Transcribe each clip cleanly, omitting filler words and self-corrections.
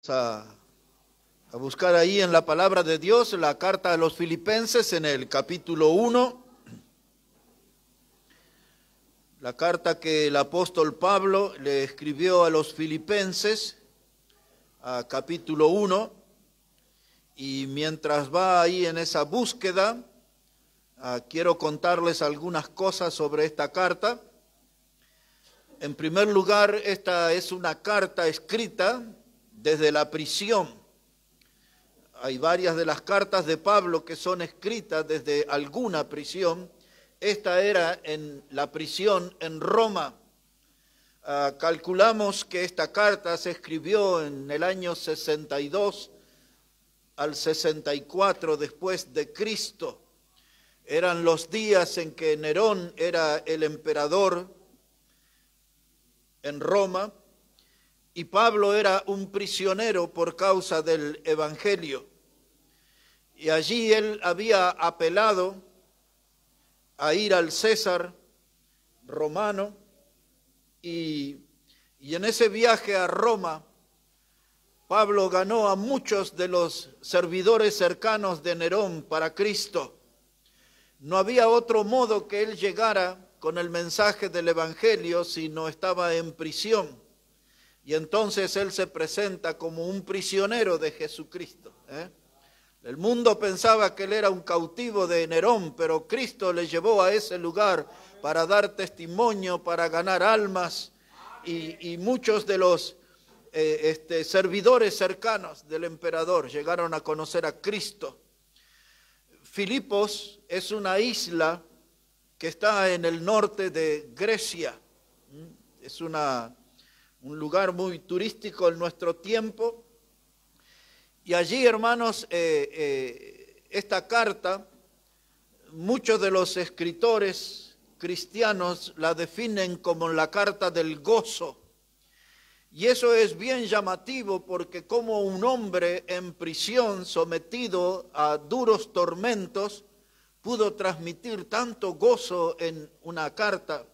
a, a buscar ahí en la palabra de Dios la carta a los Filipenses en el capítulo 1, la carta que el apóstol Pablo le escribió a los Filipenses, a capítulo 1, y mientras va ahí en esa búsqueda, quiero contarles algunas cosas sobre esta carta. En primer lugar, esta es una carta escrita desde la prisión. Hay varias de las cartas de Pablo que son escritas desde alguna prisión. Esta era en la prisión en Roma. Calculamos que esta carta se escribió en el año 62 al 64 después de Cristo. Eran los días en que Nerón era el emperador en Roma, y Pablo era un prisionero por causa del Evangelio. Y allí él había apelado a ir al César romano, y en ese viaje a Roma, Pablo ganó a muchos de los servidores cercanos de Nerón para Cristo. No había otro modo que él llegara con el mensaje del Evangelio si no estaba en prisión. Y entonces él se presenta como un prisionero de Jesucristo. El mundo pensaba que él era un cautivo de Nerón, pero Cristo le llevó a ese lugar para dar testimonio, para ganar almas, y muchos de los servidores cercanos del emperador llegaron a conocer a Cristo. Filipos es una isla que está en el norte de Grecia. Es un lugar muy turístico en nuestro tiempo. Y allí, hermanos, esta carta, muchos de los escritores cristianos la definen como la carta del gozo. Y eso es bien llamativo porque como un hombre en prisión sometido a duros tormentos pudo transmitir tanto gozo en una carta,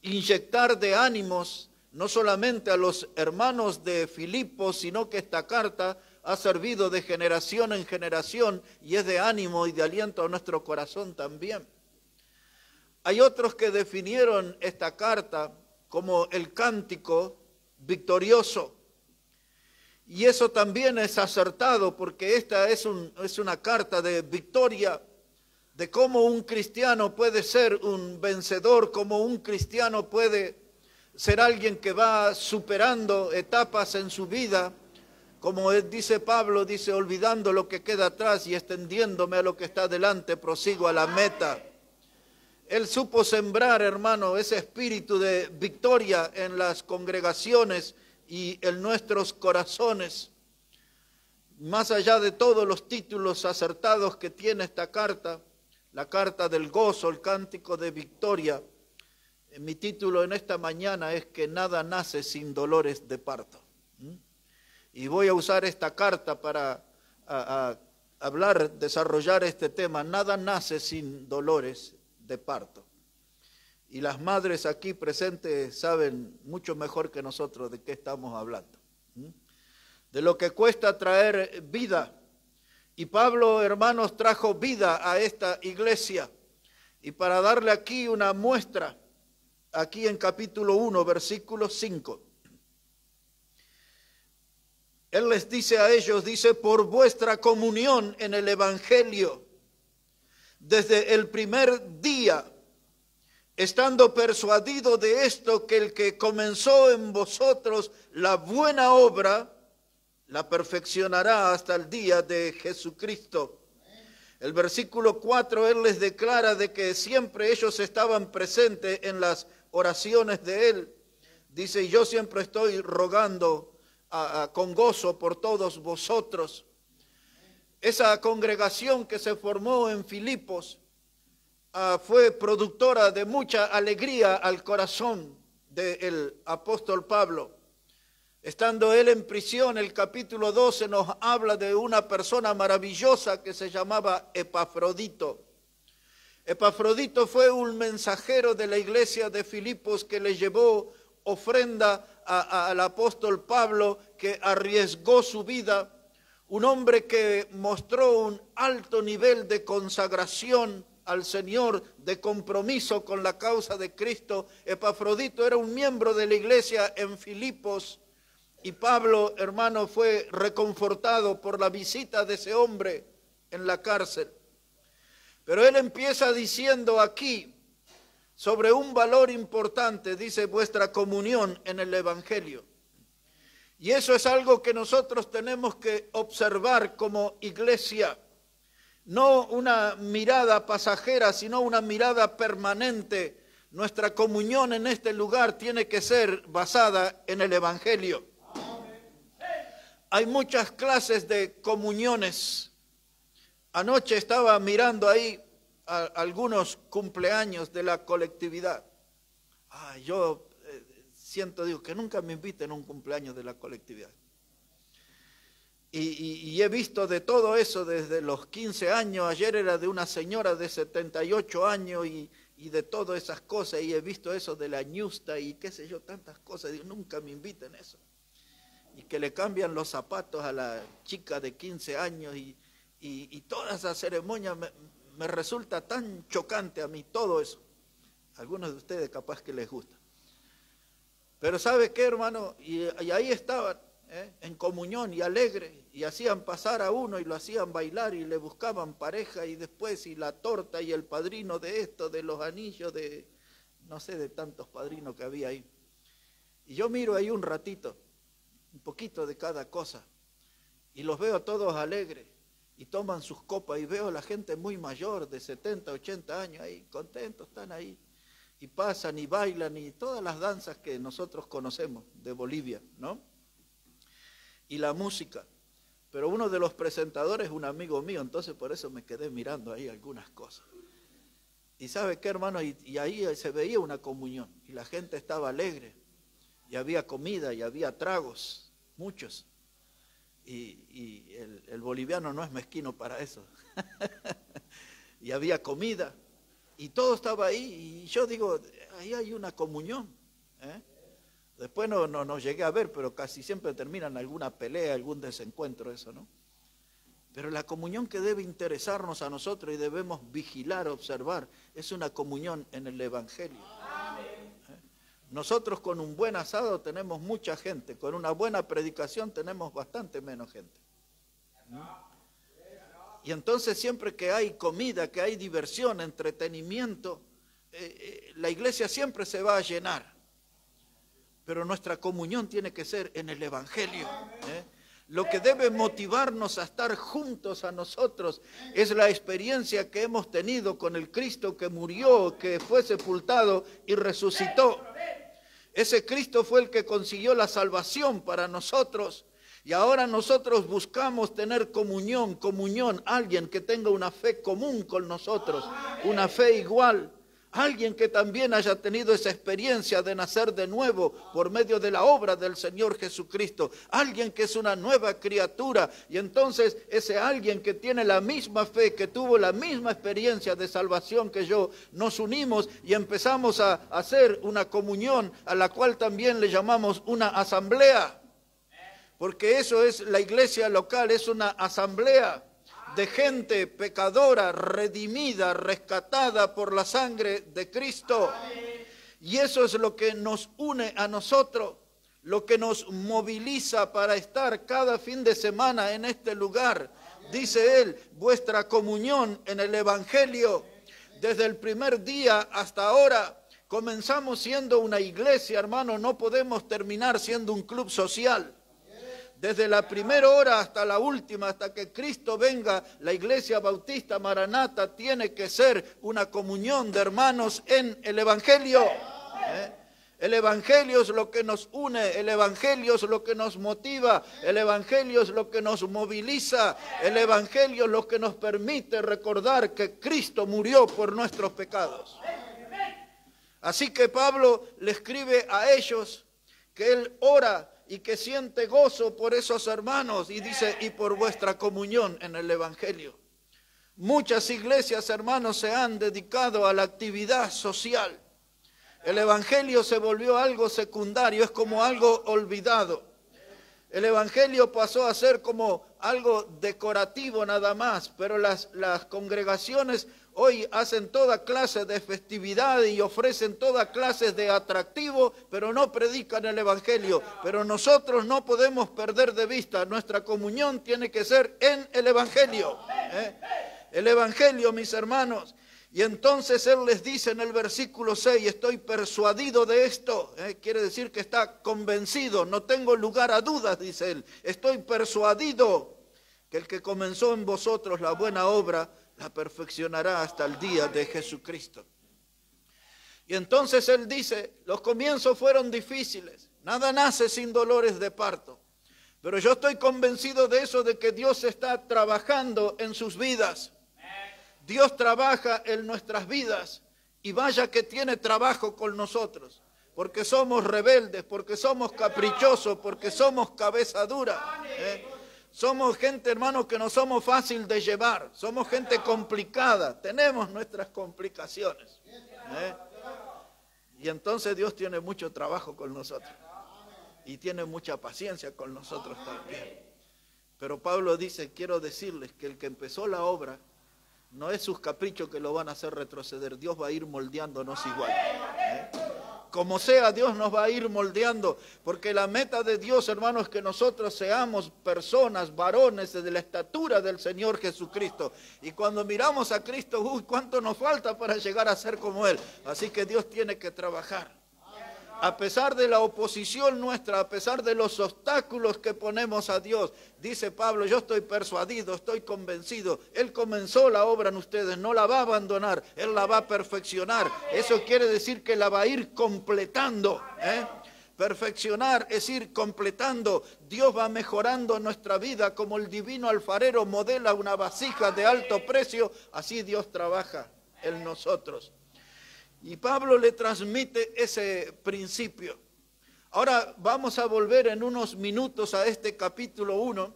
inyectar de ánimos no solamente a los hermanos de Filipos, sino que esta carta ha servido de generación en generación y es de ánimo y de aliento a nuestro corazón también. Hay otros que definieron esta carta como el cántico victorioso, y eso también es acertado porque esta es una carta de victoria, de cómo un cristiano puede ser un vencedor, cómo un cristiano puede ser alguien que va superando etapas en su vida, como dice Pablo, dice, olvidando lo que queda atrás y extendiéndome a lo que está delante, prosigo a la meta. Él supo sembrar, hermano, ese espíritu de victoria en las congregaciones y en nuestros corazones. Más allá de todos los títulos acertados que tiene esta carta, la carta del gozo, el cántico de victoria, mi título en esta mañana es que nada nace sin dolores de parto. Y voy a usar esta carta para hablar, desarrollar este tema. Nada nace sin dolores de parto. Y las madres aquí presentes saben mucho mejor que nosotros de qué estamos hablando. De lo que cuesta traer vida. Y Pablo, hermanos, trajo vida a esta iglesia. Y para darle aquí una muestra, aquí en capítulo 1, versículo 5. Él les dice a ellos, dice, por vuestra comunión en el Evangelio, desde el primer día, estando persuadido de esto, que el que comenzó en vosotros la buena obra, la perfeccionará hasta el día de Jesucristo. El versículo 4, él les declara de que siempre ellos estaban presentes en las oraciones de él. Dice, yo siempre estoy rogando con gozo por todos vosotros. Esa congregación que se formó en Filipos fue productora de mucha alegría al corazón del apóstol Pablo. Estando él en prisión, el capítulo 12 nos habla de una persona maravillosa que se llamaba Epafrodito. Epafrodito fue un mensajero de la iglesia de Filipos que le llevó ofrenda al apóstol Pablo, que arriesgó su vida, un hombre que mostró un alto nivel de consagración al Señor, de compromiso con la causa de Cristo. Epafrodito era un miembro de la iglesia en Filipos, y Pablo, hermano, fue reconfortado por la visita de ese hombre en la cárcel. Pero él empieza diciendo aquí sobre un valor importante, dice vuestra comunión en el Evangelio. Y eso es algo que nosotros tenemos que observar como iglesia. No una mirada pasajera, sino una mirada permanente. Nuestra comunión en este lugar tiene que ser basada en el Evangelio. Hay muchas clases de comuniones. Anoche estaba mirando ahí algunos cumpleaños de la colectividad. Yo digo, que nunca me inviten a un cumpleaños de la colectividad. Y he visto de todo eso desde los 15 años. Ayer era de una señora de 78 años y de todas esas cosas. Y he visto eso de la ñusta y qué sé yo, tantas cosas. Digo, nunca me inviten a eso. Y que le cambian los zapatos a la chica de 15 años y toda esa ceremonia me resulta tan chocante a mí, todo eso. Algunos de ustedes capaz que les gusta. Pero ¿sabe qué, hermano? Y ahí estaban, en comunión y alegres, y hacían pasar a uno y lo hacían bailar y le buscaban pareja, y después y la torta y el padrino de esto, de los anillos, de no sé, de tantos padrinos que había ahí. Y yo miro ahí un ratito, un poquito de cada cosa, y los veo todos alegres, y toman sus copas, y veo a la gente muy mayor, de 70, 80 años ahí, contentos, están ahí, y pasan y bailan, y todas las danzas que nosotros conocemos de Bolivia, ¿no? Y la música. Pero uno de los presentadores es un amigo mío, entonces por eso me quedé mirando ahí algunas cosas. Y ¿sabe qué, hermano? Y ahí se veía una comunión, y la gente estaba alegre, y había comida, y había tragos, muchos. Y el boliviano no es mezquino para eso. Y había comida, y todo estaba ahí, y yo digo, ahí hay una comunión. Después no llegué a ver, pero casi siempre termina en alguna pelea, algún desencuentro, eso, ¿no? Pero la comunión que debe interesarnos a nosotros y debemos vigilar, observar, es una comunión en el Evangelio. Nosotros con un buen asado tenemos mucha gente, con una buena predicación tenemos bastante menos gente. Y entonces siempre que hay comida, que hay diversión, entretenimiento, la iglesia siempre se va a llenar. Pero nuestra comunión tiene que ser en el Evangelio. Lo que debe motivarnos a estar juntos a nosotros es la experiencia que hemos tenido con el Cristo que murió, que fue sepultado y resucitó. Ese Cristo fue el que consiguió la salvación para nosotros. Y ahora nosotros buscamos tener comunión, alguien que tenga una fe común con nosotros, una fe igual. Alguien que también haya tenido esa experiencia de nacer de nuevo por medio de la obra del Señor Jesucristo. Alguien que es una nueva criatura. Y entonces ese alguien que tiene la misma fe, que tuvo la misma experiencia de salvación que yo, nos unimos y empezamos a hacer una comunión a la cual también le llamamos una asamblea. Porque eso es la iglesia local, es una asamblea de gente pecadora, redimida, rescatada por la sangre de Cristo. Y eso es lo que nos une a nosotros, lo que nos moviliza para estar cada fin de semana en este lugar. Dice él, vuestra comunión en el Evangelio. Desde el primer día hasta ahora comenzamos siendo una iglesia, hermano, no podemos terminar siendo un club social. Desde la primera hora hasta la última, hasta que Cristo venga, la Iglesia Bautista Maranata tiene que ser una comunión de hermanos en el Evangelio. El Evangelio es lo que nos une, el Evangelio es lo que nos motiva, el Evangelio es lo que nos moviliza, el Evangelio es lo que nos permite recordar que Cristo murió por nuestros pecados. Así que Pablo le escribe a ellos que él ora y que siente gozo por esos hermanos, y dice, y por vuestra comunión en el Evangelio. Muchas iglesias, hermanos, se han dedicado a la actividad social. El evangelio se volvió algo secundario, es como algo olvidado. El evangelio pasó a ser como algo decorativo nada más, pero las congregaciones hoy hacen toda clase de festividad y ofrecen toda clase de atractivo, pero no predican el evangelio. Pero nosotros no podemos perder de vista, nuestra comunión tiene que ser en el evangelio. El evangelio, mis hermanos. Y entonces él les dice en el versículo 6, estoy persuadido de esto, quiere decir que está convencido, no tengo lugar a dudas, dice él, estoy persuadido que el que comenzó en vosotros la buena obra, la perfeccionará hasta el día de Jesucristo. Y entonces él dice, los comienzos fueron difíciles, nada nace sin dolores de parto, pero yo estoy convencido de eso, de que Dios está trabajando en sus vidas. Dios trabaja en nuestras vidas y vaya que tiene trabajo con nosotros, porque somos rebeldes, porque somos caprichosos, porque somos cabeza dura. Somos gente, hermano, que no somos fácil de llevar, somos gente complicada, tenemos nuestras complicaciones. Y entonces Dios tiene mucho trabajo con nosotros y tiene mucha paciencia con nosotros también. Pero Pablo dice, quiero decirles que el que empezó la obra, no es sus caprichos que lo van a hacer retroceder. Dios va a ir moldeándonos igual. Como sea, Dios nos va a ir moldeando. Porque la meta de Dios, hermanos, es que nosotros seamos personas, varones de la estatura del Señor Jesucristo. Y cuando miramos a Cristo, uy, cuánto nos falta para llegar a ser como Él. Así que Dios tiene que trabajar. A pesar de la oposición nuestra, a pesar de los obstáculos que ponemos a Dios, dice Pablo, yo estoy persuadido, estoy convencido, Él comenzó la obra en ustedes, no la va a abandonar, Él la va a perfeccionar. Eso quiere decir que la va a ir completando. Perfeccionar es ir completando. Dios va mejorando nuestra vida como el divino alfarero modela una vasija de alto precio, así Dios trabaja en nosotros. Y Pablo le transmite ese principio. Ahora vamos a volver en unos minutos a este capítulo 1,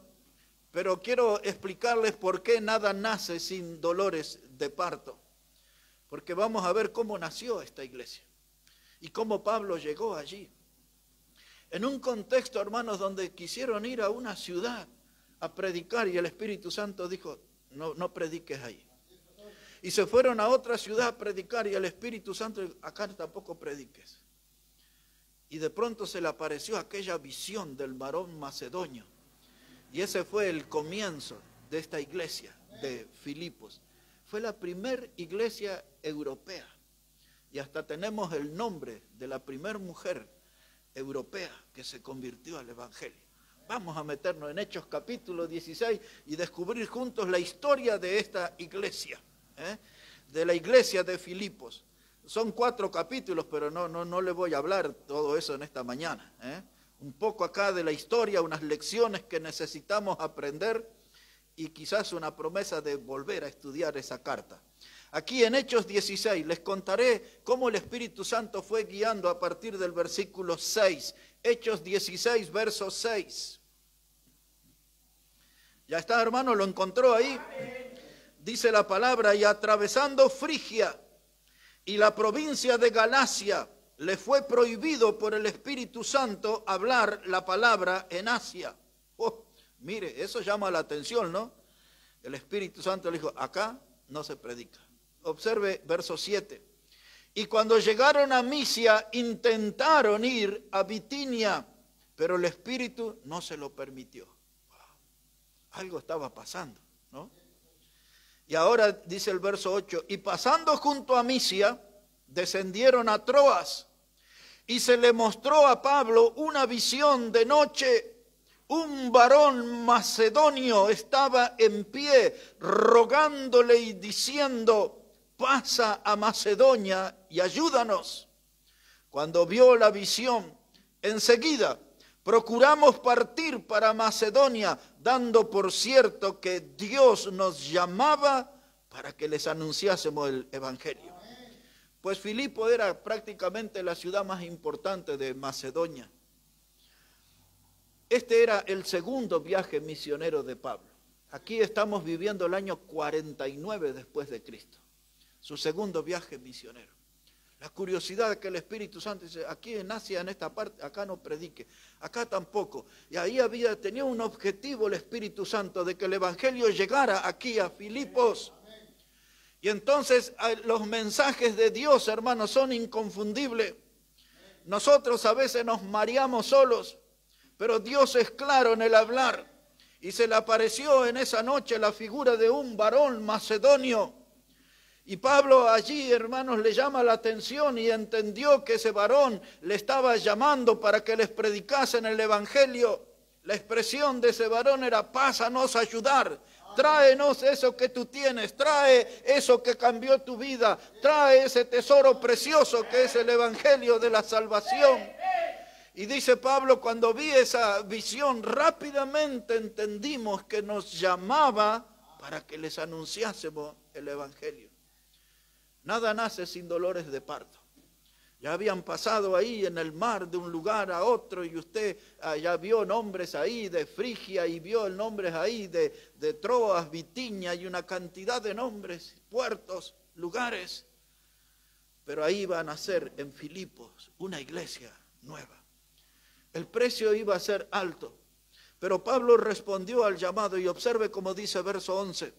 pero quiero explicarles por qué nada nace sin dolores de parto. Porque vamos a ver cómo nació esta iglesia y cómo Pablo llegó allí. En un contexto, hermanos, donde quisieron ir a una ciudad a predicar y el Espíritu Santo dijo, no prediques ahí. Y se fueron a otra ciudad a predicar y el Espíritu Santo dijo, acá tampoco prediques. Y de pronto se le apareció aquella visión del varón macedonio. Y ese fue el comienzo de esta iglesia de Filipos. Fue la primer iglesia europea. Y hasta tenemos el nombre de la primer mujer europea que se convirtió al Evangelio. Vamos a meternos en Hechos capítulo 16 y descubrir juntos la historia de esta iglesia. De la iglesia de Filipos. Son 4 capítulos, pero no le voy a hablar todo eso en esta mañana. Un poco acá de la historia, unas lecciones que necesitamos aprender y quizás una promesa de volver a estudiar esa carta. Aquí en Hechos 16 les contaré cómo el Espíritu Santo fue guiando a partir del versículo 6. Hechos 16, verso 6. ¿Ya está, hermano? ¿Lo encontró ahí? Dice la palabra, y atravesando Frigia y la provincia de Galacia, le fue prohibido por el Espíritu Santo hablar la palabra en Asia. Mire, eso llama la atención, ¿no? El Espíritu Santo le dijo, acá no se predica. Observe verso 7. Y cuando llegaron a Misia, intentaron ir a Bitinia, pero el Espíritu no se lo permitió. Algo estaba pasando, ¿no? Y ahora dice el verso 8, y pasando junto a Misia, descendieron a Troas, y se le mostró a Pablo una visión de noche. Un varón macedonio estaba en pie, rogándole y diciendo, pasa a Macedonia y ayúdanos. Cuando vio la visión, enseguida procuramos partir para Macedonia, dando por cierto que Dios nos llamaba para que les anunciásemos el Evangelio. Pues Filipo era prácticamente la ciudad más importante de Macedonia. Este era el segundo viaje misionero de Pablo. Aquí estamos viviendo el año 49 después de Cristo. Su segundo viaje misionero. La curiosidad que el Espíritu Santo dice, aquí en Asia, en esta parte, acá no predique, acá tampoco. Y ahí tenía un objetivo el Espíritu Santo de que el Evangelio llegara aquí a Filipos. Y entonces los mensajes de Dios, hermanos, son inconfundibles. Nosotros a veces nos mareamos solos, pero Dios es claro en el hablar. Y se le apareció en esa noche la figura de un varón macedonio. Y Pablo allí, hermanos, le llama la atención y entendió que ese varón le estaba llamando para que les predicasen el Evangelio. La expresión de ese varón era: pásanos a ayudar. Tráenos eso que tú tienes, trae eso que cambió tu vida, trae ese tesoro precioso que es el Evangelio de la salvación. Y dice Pablo, cuando vi esa visión, rápidamente entendimos que nos llamaba para que les anunciásemos el Evangelio. Nada nace sin dolores de parto. Ya habían pasado ahí en el mar de un lugar a otro y usted ya vio nombres ahí de Frigia y vio nombres ahí de Troas, Bitinia y una cantidad de nombres, puertos, lugares. Pero ahí iba a nacer en Filipos una iglesia nueva. El precio iba a ser alto, pero Pablo respondió al llamado y observe cómo dice verso 11.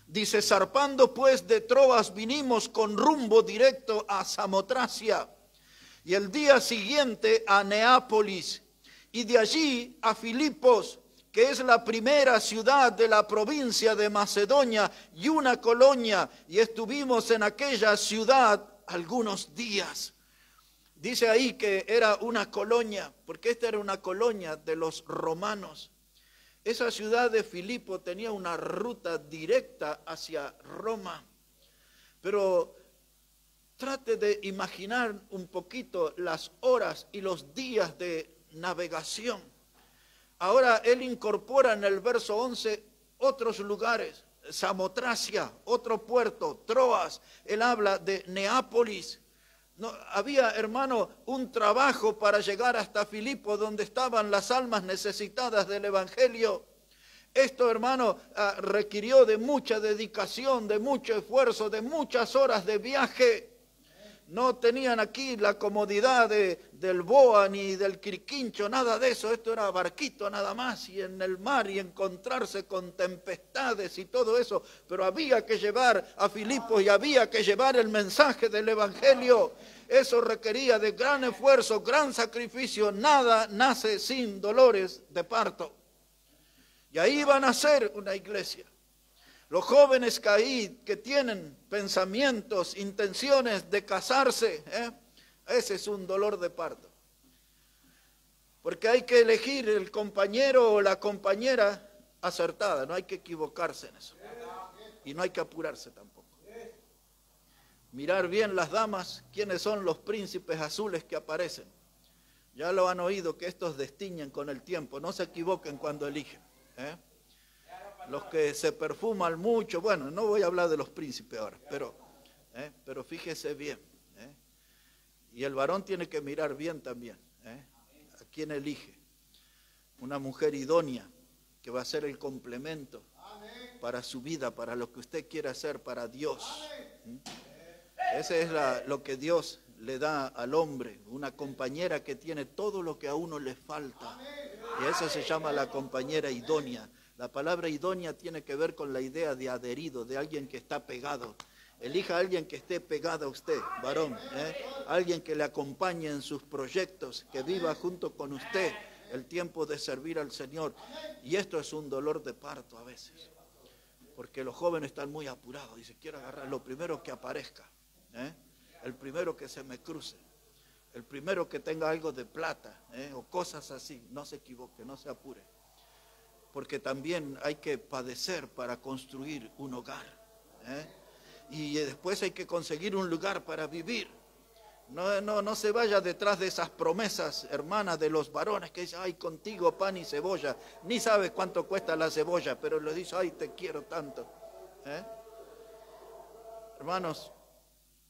Dice: zarpando pues de Troas vinimos con rumbo directo a Samotracia y el día siguiente a Neápolis y de allí a Filipos, que es la primera ciudad de la provincia de Macedonia y una colonia, y estuvimos en aquella ciudad algunos días. Dice ahí que era una colonia, porque esta era una colonia de los romanos. Esa ciudad de Filipo tenía una ruta directa hacia Roma. Pero trate de imaginar un poquito las horas y los días de navegación. Ahora él incorpora en el verso 11 otros lugares. Samotracia, otro puerto, Troas. Él habla de Neápolis. No, había, hermano, un trabajo para llegar hasta Filipo, donde estaban las almas necesitadas del Evangelio. Esto, hermano, requirió de mucha dedicación, de mucho esfuerzo, de muchas horas de viaje. No tenían aquí la comodidad del boa ni del quirquincho, nada de eso. Esto era barquito nada más, y en el mar, y encontrarse con tempestades y todo eso. Pero había que llevar a Filipos y había que llevar el mensaje del Evangelio. Eso requería de gran esfuerzo, gran sacrificio. Nada nace sin dolores de parto. Y ahí iba a nacer una iglesia. Los jóvenes que tienen pensamientos, intenciones de casarse, ese es un dolor de parto. Porque hay que elegir el compañero o la compañera acertada, no hay que equivocarse en eso. Y no hay que apurarse tampoco. Mirar bien las damas, quiénes son los príncipes azules que aparecen. Ya lo han oído que estos destiñen con el tiempo, no se equivoquen cuando eligen. Los que se perfuman mucho, bueno, no voy a hablar de los príncipes ahora, pero fíjese bien. Y el varón tiene que mirar bien también. ¿A quién elige? Una mujer idónea que va a ser el complemento para su vida, para lo que usted quiere hacer para Dios. Ese es lo que Dios le da al hombre, una compañera que tiene todo lo que a uno le falta. Y eso se llama la compañera idónea. La palabra idónea tiene que ver con la idea de adherido, de alguien que está pegado. Elija a alguien que esté pegado a usted, varón. Alguien que le acompañe en sus proyectos, que viva junto con usted el tiempo de servir al Señor. Y esto es un dolor de parto a veces. Porque los jóvenes están muy apurados. Dicen, quiero agarrar lo primero que aparezca. El primero que se me cruce. El primero que tenga algo de plata, o cosas así. No se equivoque, no se apure. Porque también hay que padecer para construir un hogar. Y después hay que conseguir un lugar para vivir. No se vaya detrás de esas promesas, hermanas, de los varones que dicen, ay, contigo pan y cebolla. Ni sabes cuánto cuesta la cebolla, pero le dice, ay, te quiero tanto. Hermanos,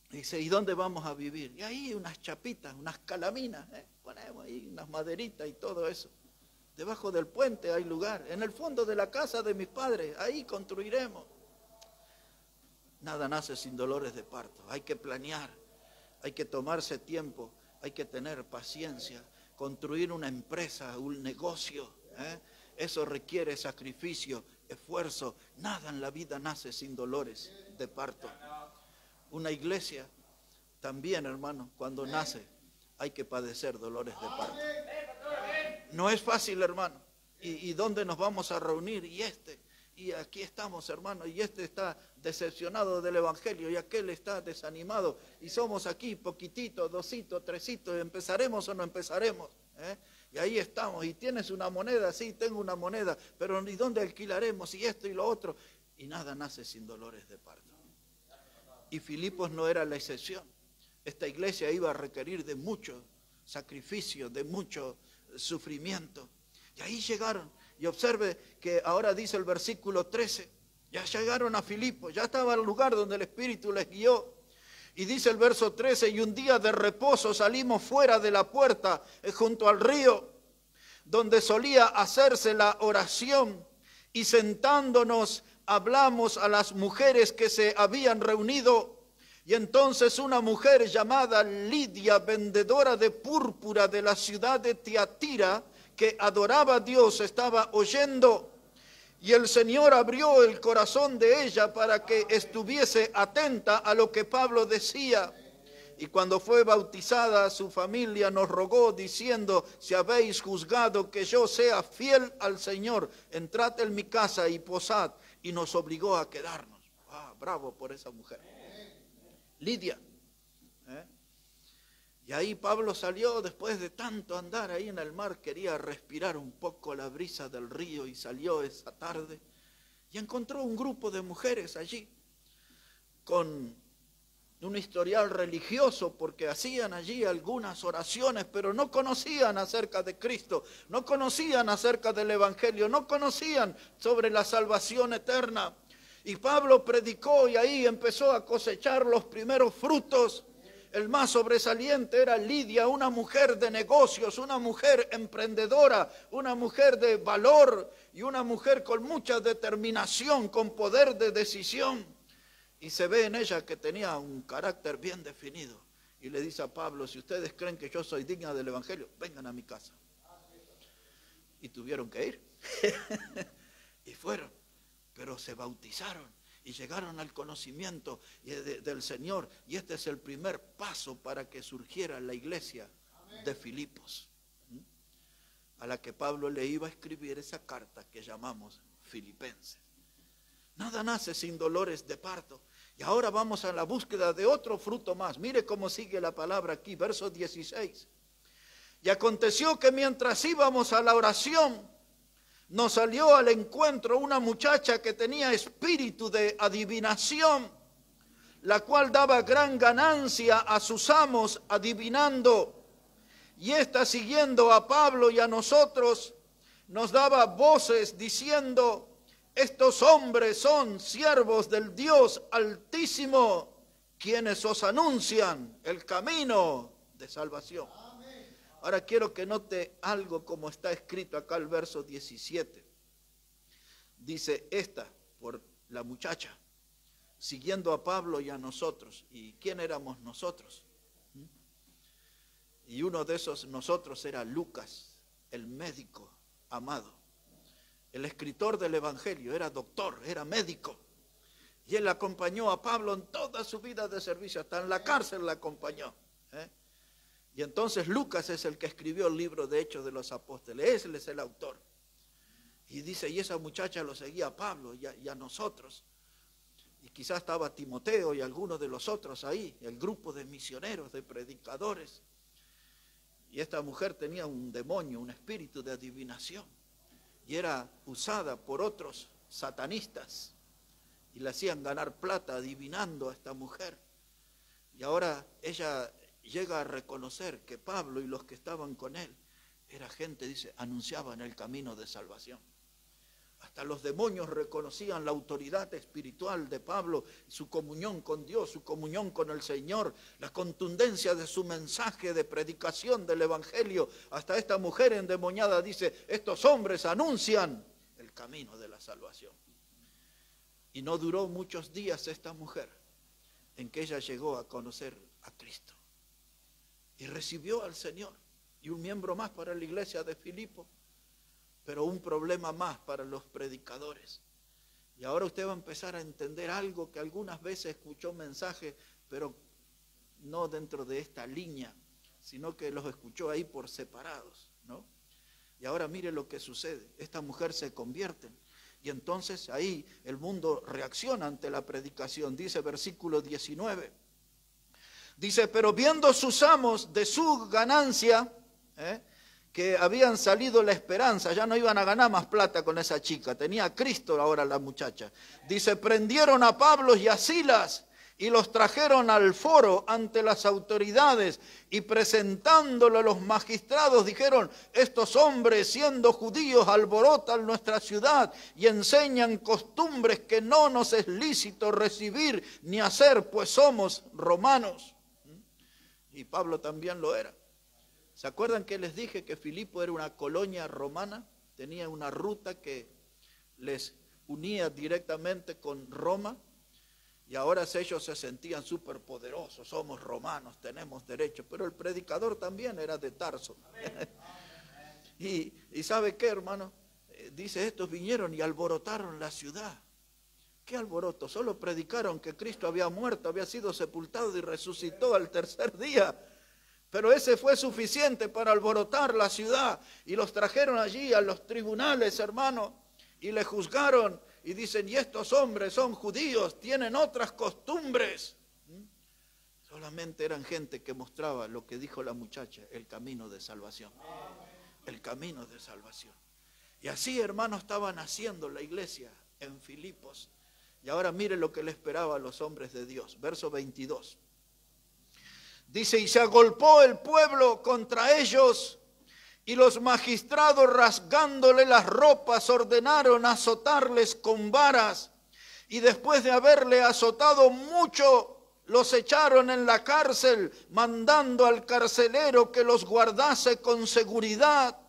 dice, ¿y dónde vamos a vivir? Y ahí unas chapitas, unas calaminas, ponemos ahí unas maderitas y todo eso. Debajo del puente hay lugar, en el fondo de la casa de mis padres, ahí construiremos. Nada nace sin dolores de parto, hay que planear, Hay que tomarse tiempo, hay que tener paciencia, construir una empresa, un negocio, eso requiere sacrificio, esfuerzo. Nada en la vida nace sin dolores de parto. Una iglesia también, hermano, cuando nace hay que padecer dolores de parto. No es fácil, hermano. ¿Y dónde nos vamos a reunir? Y aquí estamos, hermano, y este está decepcionado del evangelio y aquel está desanimado. Y somos aquí poquititos, dositos, tresitos. ¿Empezaremos o no empezaremos? Y ahí estamos. ¿Y tienes una moneda? Sí, tengo una moneda. Pero ¿y dónde alquilaremos? Y esto y lo otro. Y nada nace sin dolores de parto. Y Filipos no era la excepción. Esta iglesia iba a requerir de mucho sacrificio, de mucho sufrimiento. Y ahí llegaron. Y observe que ahora dice el versículo 13, ya llegaron a Filipos, ya estaba el lugar donde el Espíritu les guió. Y dice el verso 13, y un día de reposo salimos fuera de la puerta junto al río, donde solía hacerse la oración, y sentándonos hablamos a las mujeres que se habían reunido. Y entonces una mujer llamada Lidia, vendedora de púrpura de la ciudad de Tiatira, que adoraba a Dios, estaba oyendo, y el Señor abrió el corazón de ella para que estuviese atenta a lo que Pablo decía. Y cuando fue bautizada, su familia nos rogó diciendo, si habéis juzgado que yo sea fiel al Señor, entrad en mi casa y posad, y nos obligó a quedarnos. Bravo por esa mujer. Lidia. Y ahí Pablo salió después de tanto andar ahí en el mar, quería respirar un poco la brisa del río y salió esa tarde y encontró un grupo de mujeres allí con un historial religioso porque hacían allí algunas oraciones, pero no conocían acerca de Cristo, no conocían acerca del Evangelio, no conocían sobre la salvación eterna. Y Pablo predicó y ahí empezó a cosechar los primeros frutos. El más sobresaliente era Lidia, una mujer de negocios, una mujer emprendedora, una mujer de valor y una mujer con mucha determinación, con poder de decisión. Y se ve en ella que tenía un carácter bien definido. Y le dice a Pablo, si ustedes creen que yo soy digna del Evangelio, vengan a mi casa. Y tuvieron que ir. Y fueron, pero se bautizaron. Y llegaron al conocimiento del Señor. Y este es el primer paso para que surgiera la iglesia de Filipos, a la que Pablo le iba a escribir esa carta que llamamos Filipenses. Nada nace sin dolores de parto. Y ahora vamos a la búsqueda de otro fruto más. Mire cómo sigue la palabra aquí, verso 16. Y aconteció que mientras íbamos a la oración, nos salió al encuentro una muchacha que tenía espíritu de adivinación, la cual daba gran ganancia a sus amos adivinando. Y ésta, siguiendo a Pablo y a nosotros, nos daba voces diciendo, estos hombres son siervos del Dios Altísimo, quienes os anuncian el camino de salvación. Ahora quiero que note algo como está escrito acá el verso 17. Dice esta, por la muchacha, siguiendo a Pablo y a nosotros. ¿Y quién éramos nosotros? Y uno de esos nosotros era Lucas, el médico amado. El escritor del Evangelio, era doctor, era médico. Y él acompañó a Pablo en toda su vida de servicio, hasta en la cárcel la acompañó. Y entonces Lucas es el que escribió el libro de Hechos de los Apóstoles, él es el autor. Y dice, y esa muchacha lo seguía a Pablo y a nosotros. Y quizás estaba Timoteo y algunos de los otros ahí, el grupo de misioneros, de predicadores. Y esta mujer tenía un demonio, un espíritu de adivinación. Y era usada por otros satanistas. Y le hacían ganar plata adivinando a esta mujer. Y ahora ella llega a reconocer que Pablo y los que estaban con él era gente, dice, anunciaban el camino de salvación. Hasta los demonios reconocían la autoridad espiritual de Pablo, su comunión con Dios, su comunión con el Señor, la contundencia de su mensaje de predicación del Evangelio. Hasta esta mujer endemoniada dice, estos hombres anuncian el camino de la salvación. Y no duró muchos días esta mujer en que ella llegó a conocer a Cristo. y recibió al Señor. Y un miembro más para la iglesia de Filipo, pero un problema más para los predicadores. Y ahora usted va a empezar a entender algo que algunas veces escuchó mensajes, pero no dentro de esta línea, sino que los escuchó ahí por separados, ¿no? Y ahora mire lo que sucede. Esta mujer se convierte. Y entonces ahí el mundo reacciona ante la predicación. Dice versículo 19. Dice, pero viendo sus amos de su ganancia, que habían salido la esperanza, ya no iban a ganar más plata con esa chica, tenía a Cristo ahora la muchacha. Dice, prendieron a Pablo y a Silas y los trajeron al foro ante las autoridades y presentándolo a los magistrados dijeron, estos hombres siendo judíos alborotan nuestra ciudad y enseñan costumbres que no nos es lícito recibir ni hacer, pues somos romanos. Y Pablo también lo era. ¿Se acuerdan que les dije que Filipo era una colonia romana? Tenía una ruta que les unía directamente con Roma. Y ahora ellos se sentían súper poderosos, somos romanos, tenemos derecho. Pero el predicador también era de Tarso. y ¿sabe qué, hermano? Dice, estos vinieron y alborotaron la ciudad. ¿Qué alboroto? Solo predicaron que Cristo había muerto, había sido sepultado y resucitó al tercer día. Pero ese fue suficiente para alborotar la ciudad. Y los trajeron allí a los tribunales, hermano, y le juzgaron. Y dicen, y estos hombres son judíos, tienen otras costumbres. Solamente eran gente que mostraba lo que dijo la muchacha, el camino de salvación. El camino de salvación. Y así, hermanos, estaban haciendo la iglesia en Filipos. Y ahora mire lo que le esperaba a los hombres de Dios. Verso 22. Dice, y se agolpó el pueblo contra ellos, y los magistrados rasgándole las ropas ordenaron azotarles con varas, y después de haberle azotado mucho, los echaron en la cárcel, mandando al carcelero que los guardase con seguridad,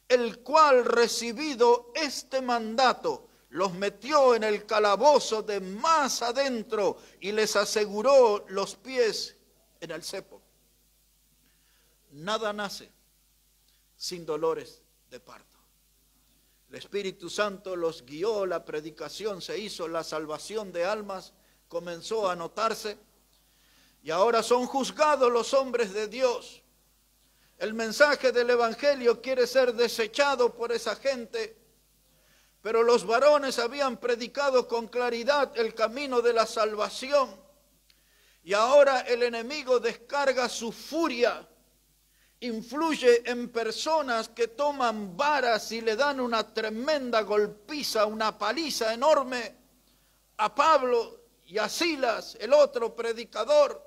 el cual recibido este mandato, los metió en el calabozo de más adentro y les aseguró los pies en el cepo. Nada nace sin dolores de parto. El Espíritu Santo los guió, la predicación se hizo, la salvación de almas comenzó a notarse y ahora son juzgados los hombres de Dios. El mensaje del Evangelio quiere ser desechado por esa gente, pero los varones habían predicado con claridad el camino de la salvación y ahora el enemigo descarga su furia. Influye en personas que toman varas y le dan una tremenda golpiza, una paliza enorme a Pablo y a Silas, el otro predicador.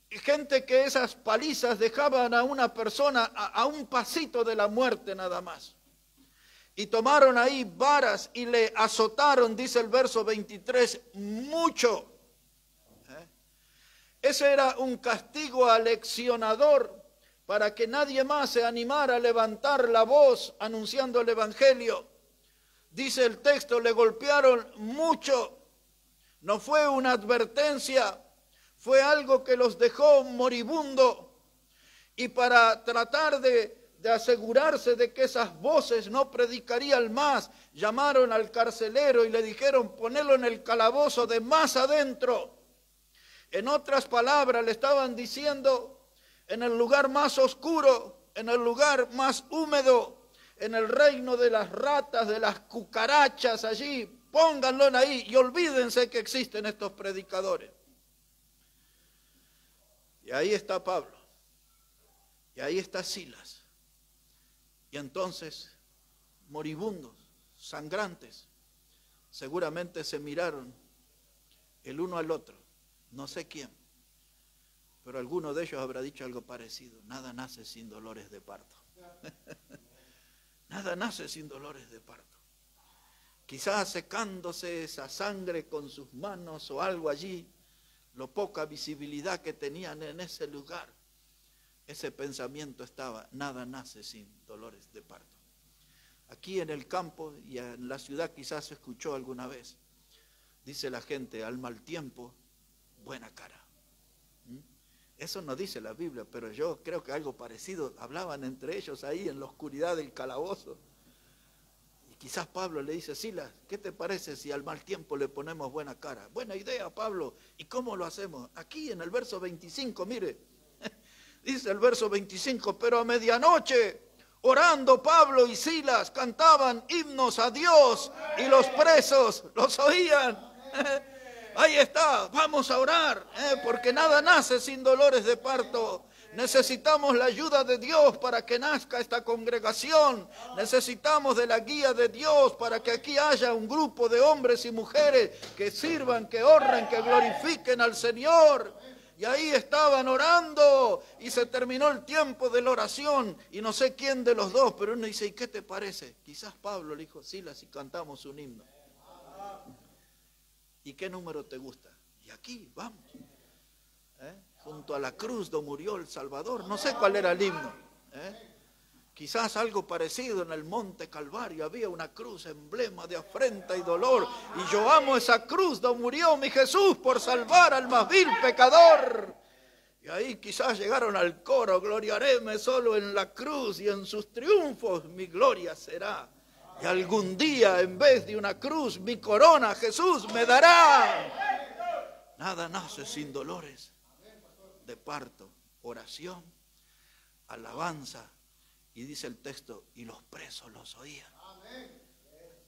Y gente que esas palizas dejaban a una persona a un pasito de la muerte nada más. Y tomaron ahí varas y le azotaron, dice el verso 23, mucho. Ese era un castigo aleccionador para que nadie más se animara a levantar la voz anunciando el Evangelio. Dice el texto, le golpearon mucho. No fue una advertencia, fue algo que los dejó moribundo. Y para tratar de asegurarse de que esas voces no predicarían más, llamaron al carcelero y le dijeron, ponelo en el calabozo de más adentro. En otras palabras, le estaban diciendo, en el lugar más oscuro, en el lugar más húmedo, en el reino de las ratas, de las cucarachas allí, pónganlo ahí y olvídense que existen estos predicadores. Y ahí está Pablo, y ahí está Silas, y entonces moribundos, sangrantes, seguramente se miraron el uno al otro, no sé quién. Pero alguno de ellos habrá dicho algo parecido. Nada nace sin dolores de parto. Nada nace sin dolores de parto. Quizás secándose esa sangre con sus manos o algo allí, lo poca visibilidad que tenían en ese lugar, ese pensamiento estaba, nada nace sin dolores de parto. Aquí en el campo y en la ciudad quizás se escuchó alguna vez, dice la gente, al mal tiempo, buena cara. Eso no dice la Biblia, pero yo creo que algo parecido. Hablaban entre ellos ahí en la oscuridad del calabozo. Y quizás Pablo le dice, Silas, ¿qué te parece si al mal tiempo le ponemos buena cara? Buena idea, Pablo. ¿Y cómo lo hacemos? Aquí en el verso 25, mire. Dice el verso 25, pero a medianoche, orando Pablo y Silas, cantaban himnos a Dios y los presos los oían. Ahí está, vamos a orar, porque nada nace sin dolores de parto. Necesitamos la ayuda de Dios para que nazca esta congregación. Necesitamos de la guía de Dios para que aquí haya un grupo de hombres y mujeres que sirvan, que honren, que glorifiquen al Señor. Y ahí estaban orando y se terminó el tiempo de la oración. Y no sé quién de los dos, pero uno dice, ¿y qué te parece? Quizás Pablo le dijo, Silas, si cantamos un himno. ¿Y qué número te gusta? Y aquí, vamos. Junto a la cruz donde murió el Salvador. No sé cuál era el himno. Quizás algo parecido en el monte Calvario. Había una cruz, emblema de afrenta y dolor. Y yo amo esa cruz donde murió mi Jesús por salvar al más vil pecador. Y ahí quizás llegaron al coro, gloriaréme solo en la cruz y en sus triunfos mi gloria será. Y algún día en vez de una cruz mi corona Jesús me dará. Nada nace sin dolores de parto, oración, alabanza. Y dice el texto, y los presos los oían.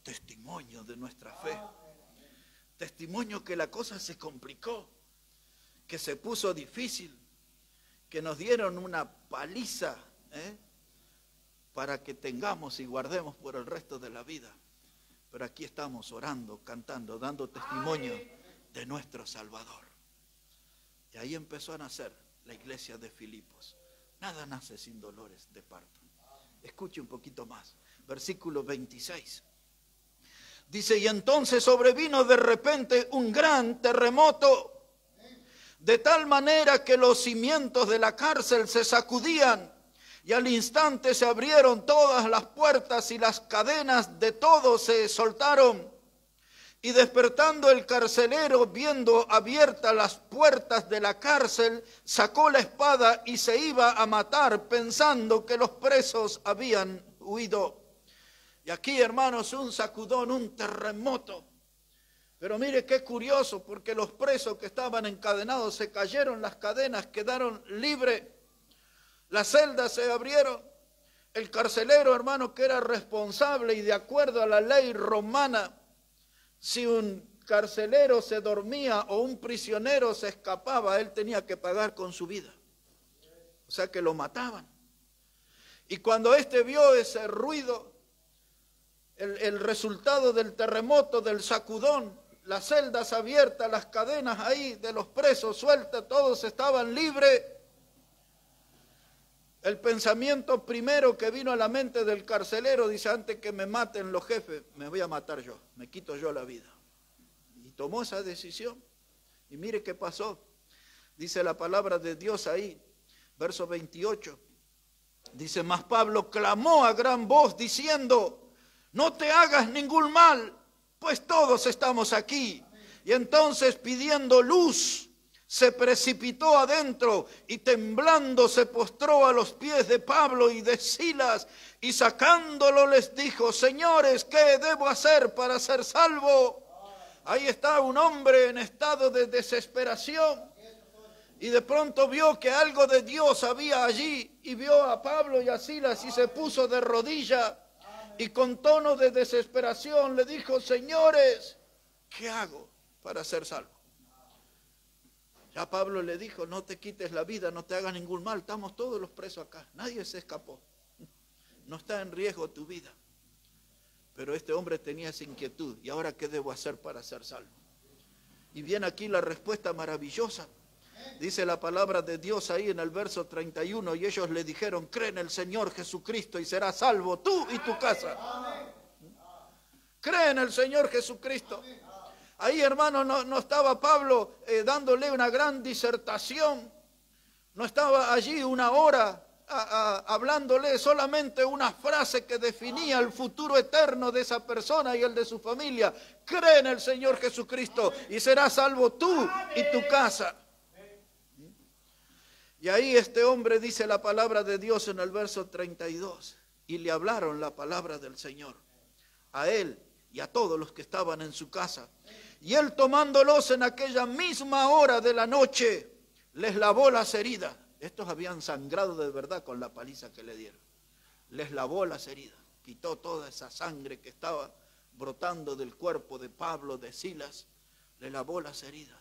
Testimonio de nuestra fe. Testimonio que la cosa se complicó, que se puso difícil, que nos dieron una paliza, para que tengamos y guardemos por el resto de la vida. Pero aquí estamos orando, cantando, dando testimonio de nuestro Salvador. Y ahí empezó a nacer la iglesia de Filipos. Nada nace sin dolores de parto. Escuche un poquito más. Versículo 26. Dice, y entonces sobrevino de repente un gran terremoto, de tal manera que los cimientos de la cárcel se sacudían, y al instante se abrieron todas las puertas y las cadenas de todos se soltaron. Y despertando el carcelero, viendo abiertas las puertas de la cárcel, sacó la espada y se iba a matar, pensando que los presos habían huido. Y aquí, hermanos, un sacudón, un terremoto. Pero mire qué curioso, porque los presos que estaban encadenados se cayeron las cadenas, quedaron libres. Las celdas se abrieron. El carcelero, hermano, que era responsable y de acuerdo a la ley romana, si un carcelero se dormía o un prisionero se escapaba, él tenía que pagar con su vida. O sea que lo mataban. Y cuando éste vio ese ruido, el resultado del terremoto, del sacudón, las celdas abiertas, las cadenas ahí de los presos sueltas, todos estaban libres. El pensamiento primero que vino a la mente del carcelero, dice, antes que me maten los jefes, me voy a matar yo, me quito yo la vida. Y tomó esa decisión. Y mire qué pasó. Dice la palabra de Dios ahí, verso 28. Dice, mas Pablo clamó a gran voz diciendo, no te hagas ningún mal, pues todos estamos aquí. Y entonces pidiendo luz, se precipitó adentro y temblando se postró a los pies de Pablo y de Silas y sacándolo les dijo, señores, ¿qué debo hacer para ser salvo? Ahí está un hombre en estado de desesperación y de pronto vio que algo de Dios había allí y vio a Pablo y a Silas y se puso de rodillas y con tono de desesperación le dijo, señores, ¿qué hago para ser salvo? Ya Pablo le dijo, no te quites la vida, no te hagas ningún mal, estamos todos los presos acá, nadie se escapó, no está en riesgo tu vida. Pero este hombre tenía esa inquietud, ¿y ahora qué debo hacer para ser salvo? Y viene aquí la respuesta maravillosa, dice la palabra de Dios ahí en el verso 31, y ellos le dijeron, cree en el Señor Jesucristo y serás salvo tú y tu casa. Cree en el Señor Jesucristo. Ahí, hermano, no estaba Pablo dándole una gran disertación, no estaba allí una hora hablándole solamente una frase que definía el futuro eterno de esa persona y el de su familia. Cree en el Señor Jesucristo y serás salvo tú y tu casa. Y ahí este hombre dice la palabra de Dios en el verso 32. Y le hablaron la palabra del Señor a él y a todos los que estaban en su casa. Y él, tomándolos en aquella misma hora de la noche, les lavó las heridas. Estos habían sangrado de verdad con la paliza que le dieron. Les lavó las heridas, quitó toda esa sangre que estaba brotando del cuerpo de Pablo, de Silas, le lavó las heridas.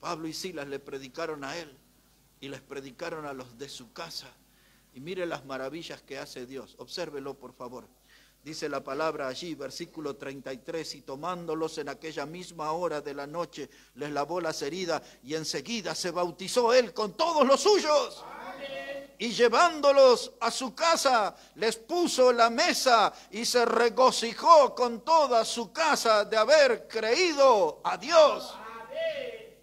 Pablo y Silas le predicaron a él y les predicaron a los de su casa. Y mire las maravillas que hace Dios. Obsérvelo, por favor. Dice la palabra allí, versículo 33, y tomándolos en aquella misma hora de la noche, les lavó las heridas y enseguida se bautizó él con todos los suyos. Amén. Y llevándolos a su casa, les puso la mesa y se regocijó con toda su casa de haber creído a Dios. Amén.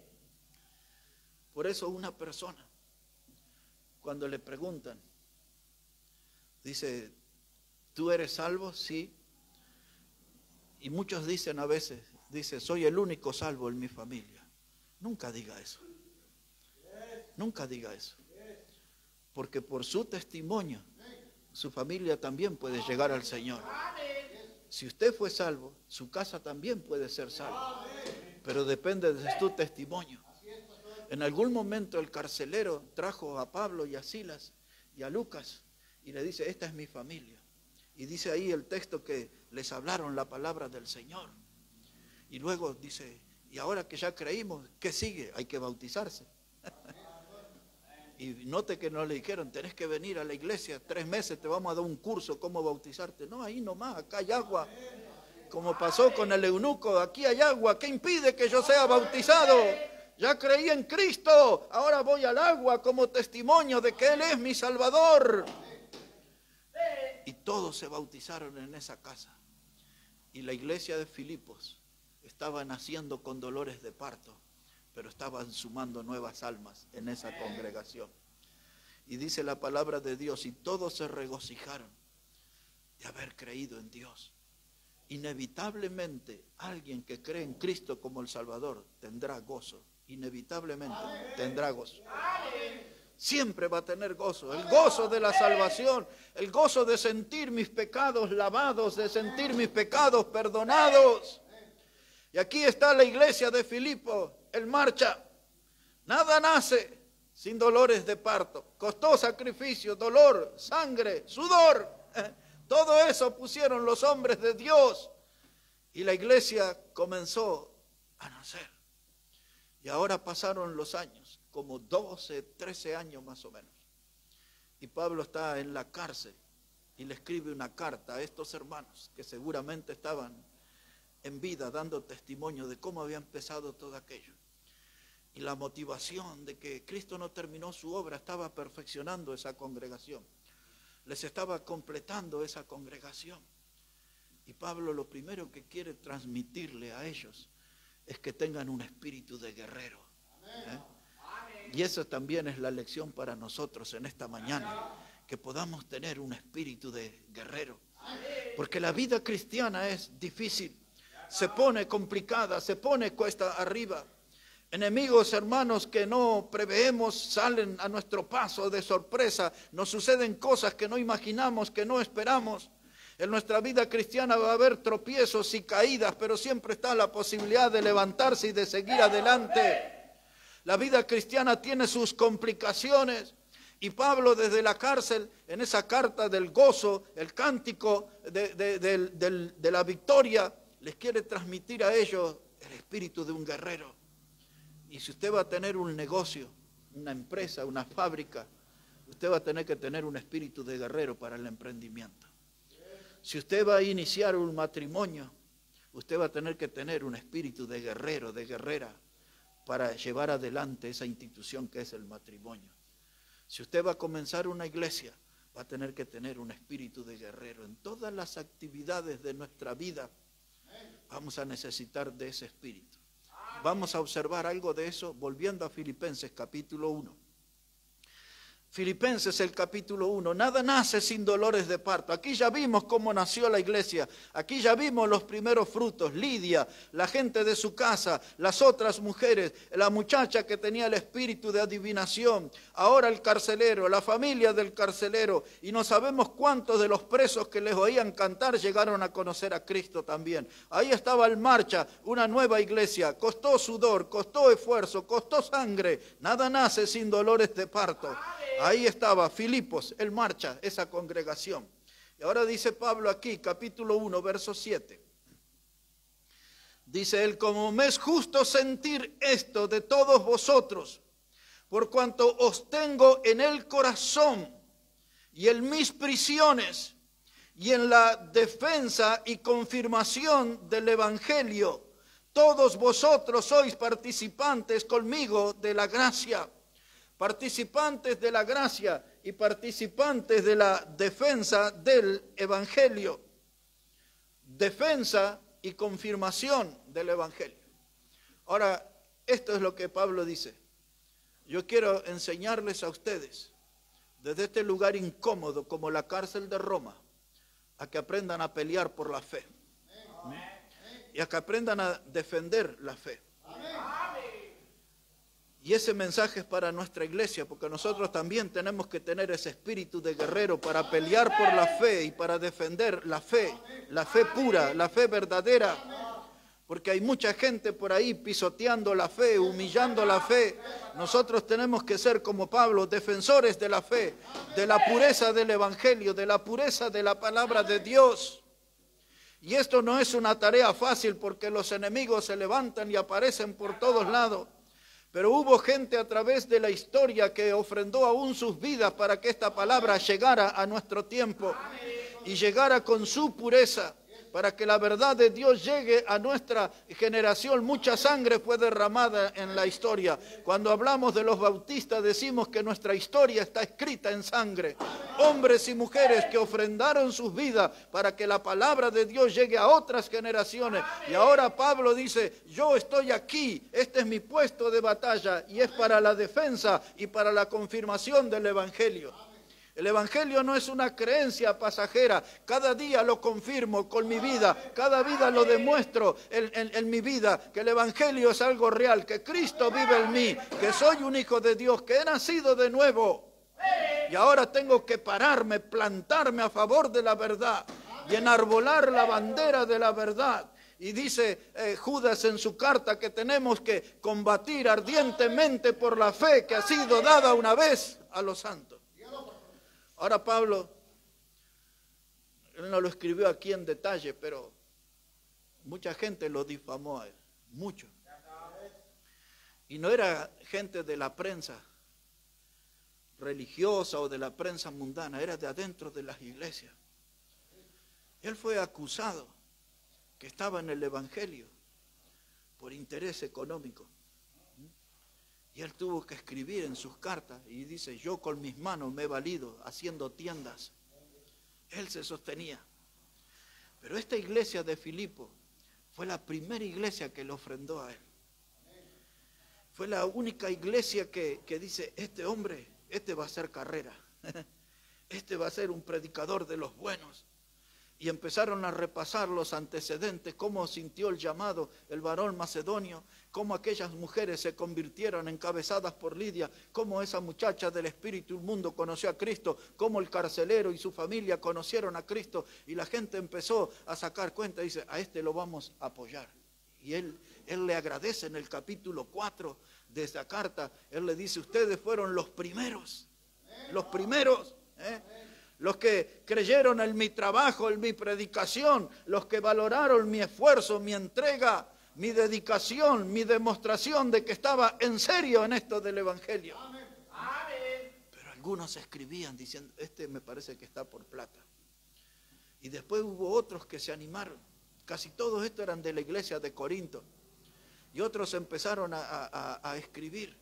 Por eso una persona, cuando le preguntan, dice, ¿tú eres salvo? Sí. Y muchos dicen a veces, dice, soy el único salvo en mi familia. Nunca diga eso. Nunca diga eso. Porque por su testimonio, su familia también puede llegar al Señor. Si usted fue salvo, su casa también puede ser salva. Pero depende de tu testimonio. En algún momento el carcelero trajo a Pablo y a Silas y a Lucas y le dice, esta es mi familia. Y dice ahí el texto que les hablaron la palabra del Señor. Y luego dice, y ahora que ya creímos, ¿qué sigue? Hay que bautizarse. Y note que no le dijeron, tenés que venir a la iglesia, 3 meses te vamos a dar un curso, cómo bautizarte. No, ahí nomás, acá hay agua. Como pasó con el eunuco, aquí hay agua, ¿qué impide que yo sea bautizado? Ya creí en Cristo, ahora voy al agua como testimonio de que Él es mi Salvador. Y todos se bautizaron en esa casa. Y la iglesia de Filipos estaba naciendo con dolores de parto, pero estaban sumando nuevas almas en esa congregación. Y dice la palabra de Dios, y todos se regocijaron de haber creído en Dios. Inevitablemente alguien que cree en Cristo como el Salvador tendrá gozo. Inevitablemente tendrá gozo. Siempre va a tener gozo, el gozo de la salvación, el gozo de sentir mis pecados lavados, de sentir mis pecados perdonados. Y aquí está la iglesia de Filipos en marcha. Nada nace sin dolores de parto. Costó sacrificio, dolor, sangre, sudor. Todo eso pusieron los hombres de Dios. Y la iglesia comenzó a nacer. Y ahora pasaron los años, como 12, 13 años más o menos. Y Pablo está en la cárcel y le escribe una carta a estos hermanos que seguramente estaban en vida dando testimonio de cómo había empezado todo aquello. Y la motivación de que Cristo no terminó su obra, estaba perfeccionando esa congregación. Les estaba completando esa congregación. Y Pablo lo primero que quiere transmitirle a ellos es que tengan un espíritu de guerrero. Y eso también es la lección para nosotros en esta mañana, que podamos tener un espíritu de guerrero. Porque la vida cristiana es difícil, se pone complicada, se pone cuesta arriba. Enemigos, hermanos, que no preveemos salen a nuestro paso de sorpresa, nos suceden cosas que no imaginamos, que no esperamos. En nuestra vida cristiana va a haber tropiezos y caídas, pero siempre está la posibilidad de levantarse y de seguir adelante. La vida cristiana tiene sus complicaciones. Y Pablo desde la cárcel, en esa carta del gozo, el cántico de la victoria, les quiere transmitir a ellos el espíritu de un guerrero. Y si usted va a tener un negocio, una empresa, una fábrica, usted va a tener que tener un espíritu de guerrero para el emprendimiento. Si usted va a iniciar un matrimonio, usted va a tener que tener un espíritu de guerrero, de guerrera, para llevar adelante esa institución que es el matrimonio. Si usted va a comenzar una iglesia, va a tener que tener un espíritu de guerrero. En todas las actividades de nuestra vida vamos a necesitar de ese espíritu. Vamos a observar algo de eso volviendo a Filipenses capítulo 1. Filipenses el capítulo 1, nada nace sin dolores de parto. Aquí ya vimos cómo nació la iglesia, aquí ya vimos los primeros frutos, Lidia, la gente de su casa, las otras mujeres, la muchacha que tenía el espíritu de adivinación, ahora el carcelero, la familia del carcelero, y no sabemos cuántos de los presos que les oían cantar llegaron a conocer a Cristo también. Ahí estaba en marcha una nueva iglesia, costó sudor, costó esfuerzo, costó sangre, nada nace sin dolores de parto. Ahí estaba Filipos, en marcha, esa congregación. Y ahora dice Pablo aquí, capítulo 1, verso 7. Dice él, como me es justo sentir esto de todos vosotros, por cuanto os tengo en el corazón y en mis prisiones y en la defensa y confirmación del evangelio, todos vosotros sois participantes conmigo de la gracia. Participantes de la gracia y participantes de la defensa del evangelio. Defensa y confirmación del evangelio. Ahora, esto es lo que Pablo dice. Yo quiero enseñarles a ustedes, desde este lugar incómodo como la cárcel de Roma, a que aprendan a pelear por la fe. Y a que aprendan a defender la fe. Y ese mensaje es para nuestra iglesia, porque nosotros también tenemos que tener ese espíritu de guerrero para pelear por la fe y para defender la fe pura, la fe verdadera. Porque hay mucha gente por ahí pisoteando la fe, humillando la fe. Nosotros tenemos que ser como Pablo, defensores de la fe, de la pureza del evangelio, de la pureza de la palabra de Dios. Y esto no es una tarea fácil porque los enemigos se levantan y aparecen por todos lados. Pero hubo gente a través de la historia que ofrendó aún sus vidas para que esta palabra llegara a nuestro tiempo y llegara con su pureza, para que la verdad de Dios llegue a nuestra generación. Mucha sangre fue derramada en la historia. Cuando hablamos de los bautistas decimos que nuestra historia está escrita en sangre. Hombres y mujeres que ofrendaron sus vidas para que la palabra de Dios llegue a otras generaciones. Y ahora Pablo dice, yo estoy aquí, este es mi puesto de batalla y es para la defensa y para la confirmación del evangelio. El evangelio no es una creencia pasajera, cada día lo confirmo con mi vida, cada vida lo demuestro en mi vida, que el evangelio es algo real, que Cristo vive en mí, que soy un hijo de Dios, que he nacido de nuevo. Y ahora tengo que pararme, plantarme a favor de la verdad y enarbolar la bandera de la verdad. Y dice Judas en su carta que tenemos que combatir ardientemente por la fe que ha sido dada una vez a los santos. Ahora Pablo, él no lo escribió aquí en detalle, pero mucha gente lo difamó a él, mucho. Y no era gente de la prensa religiosa o de la prensa mundana, era de adentro de las iglesias. Él fue acusado que estaba en el evangelio por interés económico. Y él tuvo que escribir en sus cartas y dice, yo con mis manos me he valido haciendo tiendas. Él se sostenía. Pero esta iglesia de Filipo fue la primera iglesia que le ofrendó a él. Fue la única iglesia que dice, este hombre, este va a hacer carrera. Este va a ser un predicador de los buenos. Y empezaron a repasar los antecedentes, cómo sintió el llamado el varón macedonio, cómo aquellas mujeres se convirtieron encabezadas por Lidia, cómo esa muchacha del espíritu inmundo conoció a Cristo, cómo el carcelero y su familia conocieron a Cristo, y la gente empezó a sacar cuenta y dice, a este lo vamos a apoyar. Y él le agradece en el capítulo 4 de esa carta, él le dice, ustedes fueron los primeros, los que creyeron en mi trabajo, en mi predicación, los que valoraron mi esfuerzo, mi entrega, mi dedicación, mi demostración de que estaba en serio en esto del evangelio. Pero algunos escribían diciendo, este me parece que está por plata. Y después hubo otros que se animaron. Casi todos estos eran de la iglesia de Corinto. Y otros empezaron a escribir.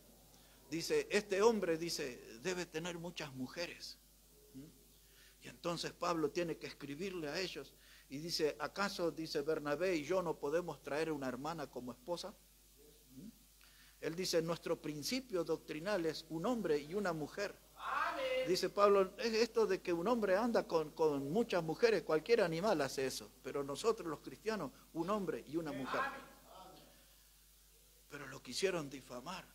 Dice, este hombre, dice, debe tener muchas mujeres. Y entonces Pablo tiene que escribirle a ellos y dice, ¿acaso, dice Bernabé y yo no podemos traer una hermana como esposa? Él dice, nuestro principio doctrinal es un hombre y una mujer. Dice Pablo, es esto de que un hombre anda con muchas mujeres, cualquier animal hace eso, pero nosotros los cristianos, un hombre y una mujer. Pero lo quisieron difamar.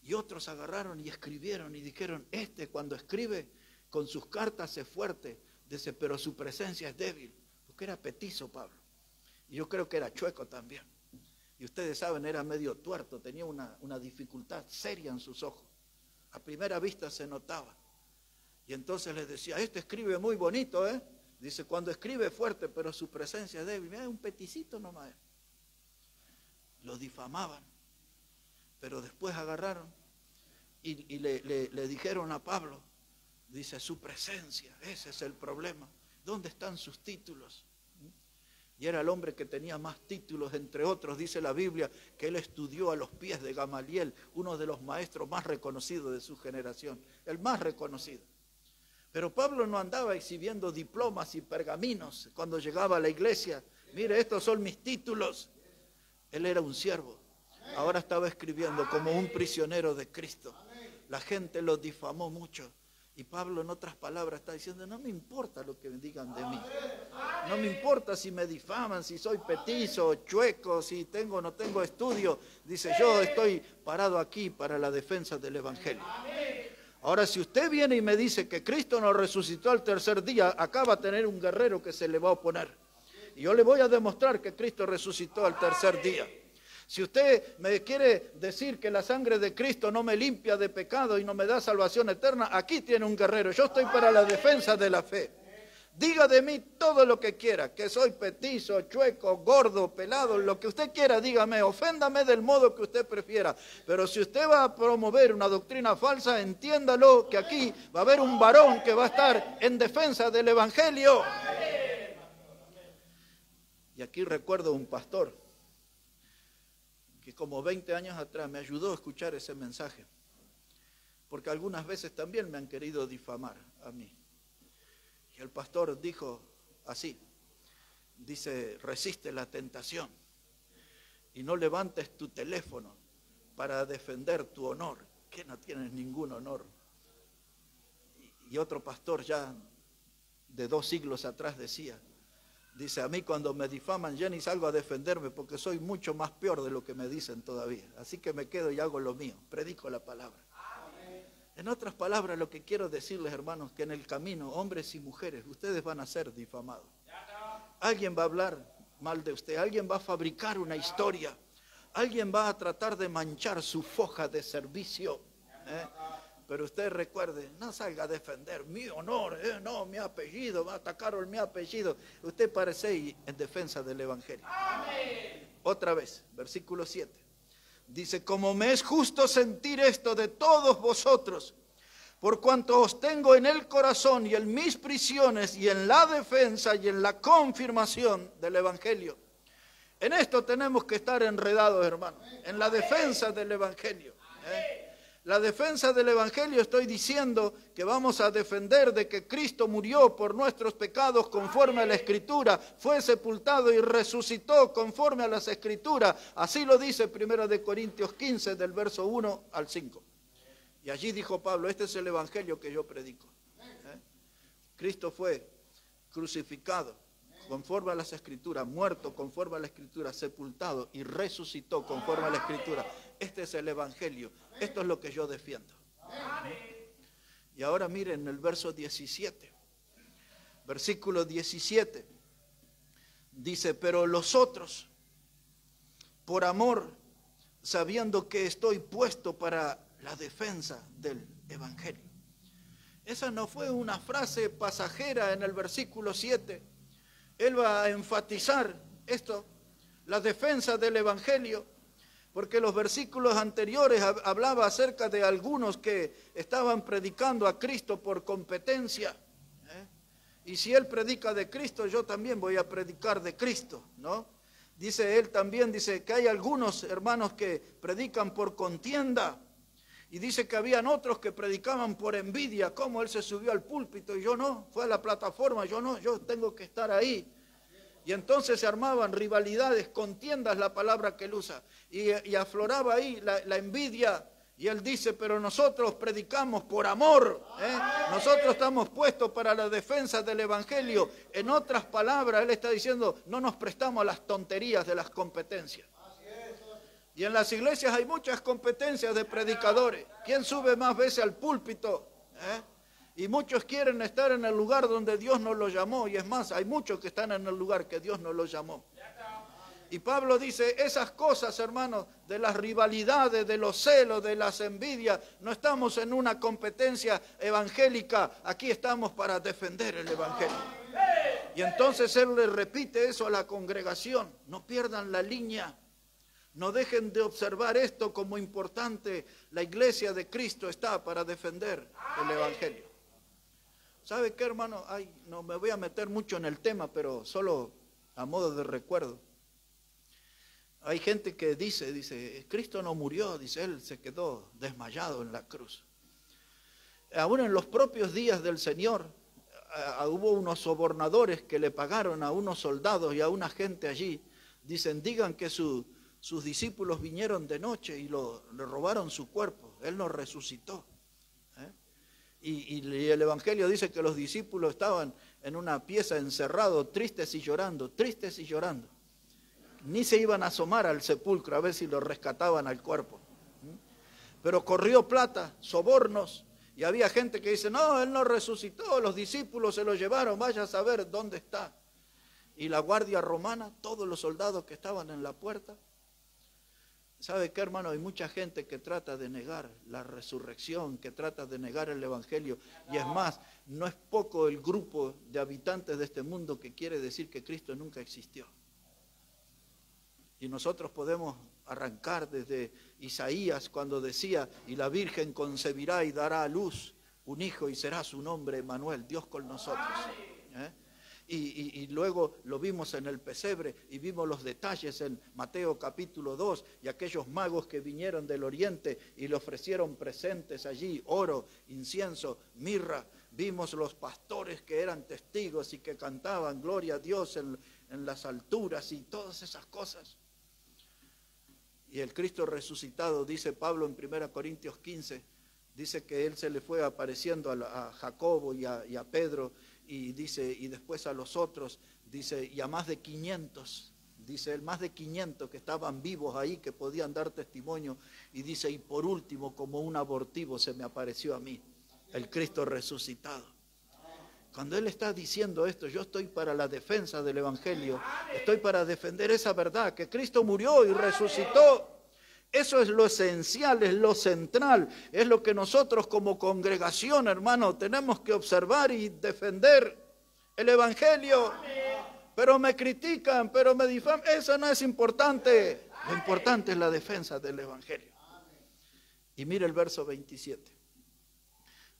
Y otros agarraron y escribieron y dijeron, cuando escribe con sus cartas es fuerte, dice, pero su presencia es débil, porque era petizo Pablo. Y yo creo que era chueco también. Y ustedes saben, era medio tuerto, tenía una dificultad seria en sus ojos. A primera vista se notaba. Y entonces les decía, escribe muy bonito, ¿eh? Dice, cuando escribe fuerte, pero su presencia es débil. Mira, un peticito nomás. Lo difamaban. Pero después agarraron y le dijeron a Pablo, dice, su presencia, ese es el problema. ¿Dónde están sus títulos? Y era el hombre que tenía más títulos, entre otros, dice la Biblia, que él estudió a los pies de Gamaliel, uno de los maestros más reconocidos de su generación, el más reconocido. Pero Pablo no andaba exhibiendo diplomas y pergaminos cuando llegaba a la iglesia. Mire, estos son mis títulos. Él era un siervo. Ahora estaba escribiendo como un prisionero de Cristo. La gente lo difamó mucho. Y Pablo, en otras palabras, está diciendo, no me importa lo que me digan de mí. No me importa si me difaman, si soy petizo, chueco, si tengo o no tengo estudio. Dice, yo estoy parado aquí para la defensa del Evangelio. Ahora, si usted viene y me dice que Cristo nos resucitó al tercer día, acá va a tener un guerrero que se le va a oponer. Y yo le voy a demostrar que Cristo resucitó al tercer día. Si usted me quiere decir que la sangre de Cristo no me limpia de pecado y no me da salvación eterna, aquí tiene un guerrero. Yo estoy para la defensa de la fe. Diga de mí todo lo que quiera, que soy petizo, chueco, gordo, pelado, lo que usted quiera, dígame, oféndame del modo que usted prefiera. Pero si usted va a promover una doctrina falsa, entiéndalo que aquí va a haber un varón que va a estar en defensa del Evangelio. Y aquí recuerdo un pastor que como 20 años atrás me ayudó a escuchar ese mensaje, porque algunas veces también me han querido difamar a mí. Y el pastor dijo así, dice, resiste la tentación y no levantes tu teléfono para defender tu honor, que no tienes ningún honor. Y otro pastor ya de 2 siglos atrás decía, dice, a mí cuando me difaman ya ni salgo a defenderme porque soy mucho más peor de lo que me dicen todavía. Así que me quedo y hago lo mío, predico la palabra. En otras palabras, lo que quiero decirles, hermanos, que en el camino, hombres y mujeres, ustedes van a ser difamados. Alguien va a hablar mal de usted, alguien va a fabricar una historia, alguien va a tratar de manchar su foja de servicio. Pero usted recuerde, no salga a defender mi honor, no, mi apellido, atacaron mi apellido. Usted parece ahí en defensa del Evangelio. Otra vez, versículo 7. Dice, como me es justo sentir esto de todos vosotros, por cuanto os tengo en el corazón y en mis prisiones y en la defensa y en la confirmación del Evangelio. En esto tenemos que estar enredados, hermanos, en la defensa del Evangelio. La defensa del Evangelio, estoy diciendo que vamos a defender de que Cristo murió por nuestros pecados conforme a la Escritura, fue sepultado y resucitó conforme a las Escrituras. Así lo dice 1 Corintios 15, del verso 1 al 5. Y allí dijo Pablo, este es el Evangelio que yo predico. Cristo fue crucificado conforme a las Escrituras, muerto conforme a la Escritura, sepultado y resucitó conforme a la Escritura. Este es el Evangelio. Esto es lo que yo defiendo. Y ahora miren el verso 17. Versículo 17. Dice, pero los otros, por amor, sabiendo que estoy puesto para la defensa del Evangelio. Esa no fue una frase pasajera en el versículo 7. Él va a enfatizar esto, la defensa del Evangelio, porque los versículos anteriores hablaba acerca de algunos que estaban predicando a Cristo por competencia. Y si él predica de Cristo, yo también voy a predicar de Cristo, ¿no? Dice él también, dice que hay algunos hermanos que predican por contienda. Y dice que habían otros que predicaban por envidia, como él se subió al púlpito y yo no, fue a la plataforma, yo no, yo tengo que estar ahí. Y entonces se armaban rivalidades, contiendas, la palabra que él usa, y afloraba ahí la envidia Y él dice, pero nosotros predicamos por amor, ¿eh? Nosotros estamos puestos para la defensa del Evangelio. En otras palabras, él está diciendo, no nos prestamos a las tonterías de las competencias. Y en las iglesias hay muchas competencias de predicadores. ¿Quién sube más veces al púlpito? Y muchos quieren estar en el lugar donde Dios nos los llamó. Y es más, hay muchos que están en el lugar que Dios nos los llamó. Y Pablo dice, esas cosas, hermanos, de las rivalidades, de los celos, de las envidias, no estamos en una competencia evangélica, aquí estamos para defender el Evangelio. Y entonces él le repite eso a la congregación, no pierdan la línea, no dejen de observar esto como importante, la iglesia de Cristo está para defender el Evangelio. ¿Sabe qué, hermano? No me voy a meter mucho en el tema, pero solo a modo de recuerdo. Hay gente que dice, Cristo no murió, dice, él se quedó desmayado en la cruz. Aún en los propios días del Señor, hubo unos sobornadores que le pagaron a unos soldados y a una gente allí. Dicen, digan que sus discípulos vinieron de noche y le robaron su cuerpo. Él no resucitó. Y el Evangelio dice que los discípulos estaban en una pieza encerrados, tristes y llorando. Ni se iban a asomar al sepulcro a ver si lo rescataban al cuerpo. Pero corrió plata, sobornos, y había gente que dice, no, él no resucitó, los discípulos se lo llevaron, vaya a saber dónde está. Y la guardia romana, todos los soldados que estaban en la puerta. ¿Sabe qué, hermano? Hay mucha gente que trata de negar la resurrección, que trata de negar el Evangelio. Y es más, no es poco el grupo de habitantes de este mundo que quiere decir que Cristo nunca existió. Y nosotros podemos arrancar desde Isaías cuando decía, y la Virgen concebirá y dará a luz un hijo y será su nombre Emmanuel, Dios con nosotros. Y luego lo vimos en el pesebre y vimos los detalles en Mateo capítulo 2 y aquellos magos que vinieron del oriente y le ofrecieron presentes allí, oro, incienso, mirra. Vimos los pastores que eran testigos y que cantaban gloria a Dios en las alturas y todas esas cosas. Y el Cristo resucitado, dice Pablo en 1 Corintios 15, dice que él se le fue apareciendo a Jacobo y a Pedro, y dice, y después a los otros, dice, y a más de 500, dice él, más de 500 que estaban vivos ahí, que podían dar testimonio, y dice, y por último, como un abortivo se me apareció a mí, el Cristo resucitado. Cuando él está diciendo esto, yo estoy para la defensa del Evangelio, estoy para defender esa verdad, que Cristo murió y resucitó. Eso es lo esencial, es lo central, es lo que nosotros como congregación, hermano, tenemos que observar y defender el Evangelio. Pero me critican, pero me difaman, eso no es importante. Lo importante es la defensa del Evangelio. Y mire el verso 27,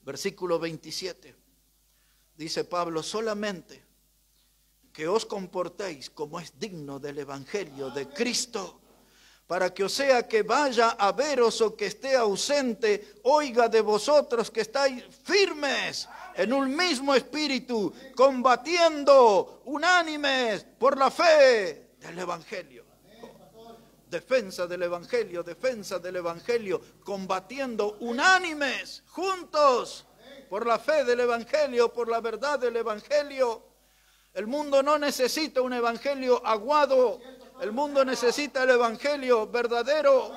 versículo 27. Dice Pablo, solamente que os comportéis como es digno del Evangelio de Cristo, para que o sea que vaya a veros o que esté ausente, oiga de vosotros que estáis firmes en un mismo espíritu, combatiendo unánimes por la fe del Evangelio. Defensa del Evangelio, combatiendo unánimes, juntos, por la fe del Evangelio, por la verdad del Evangelio. El mundo no necesita un Evangelio aguado, el mundo necesita el Evangelio verdadero.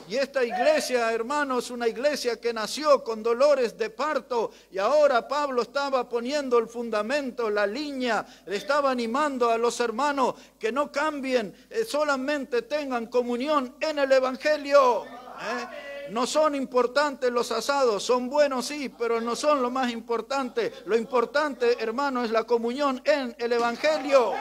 Y esta iglesia, hermanos, una iglesia que nació con dolores de parto, y ahora Pablo estaba poniendo el fundamento, la línea, le estaba animando a los hermanos que no cambien, solamente tengan comunión en el Evangelio. No son importantes los asados, son buenos sí, pero no son lo más importante. Lo importante, hermano, es la comunión en el Evangelio.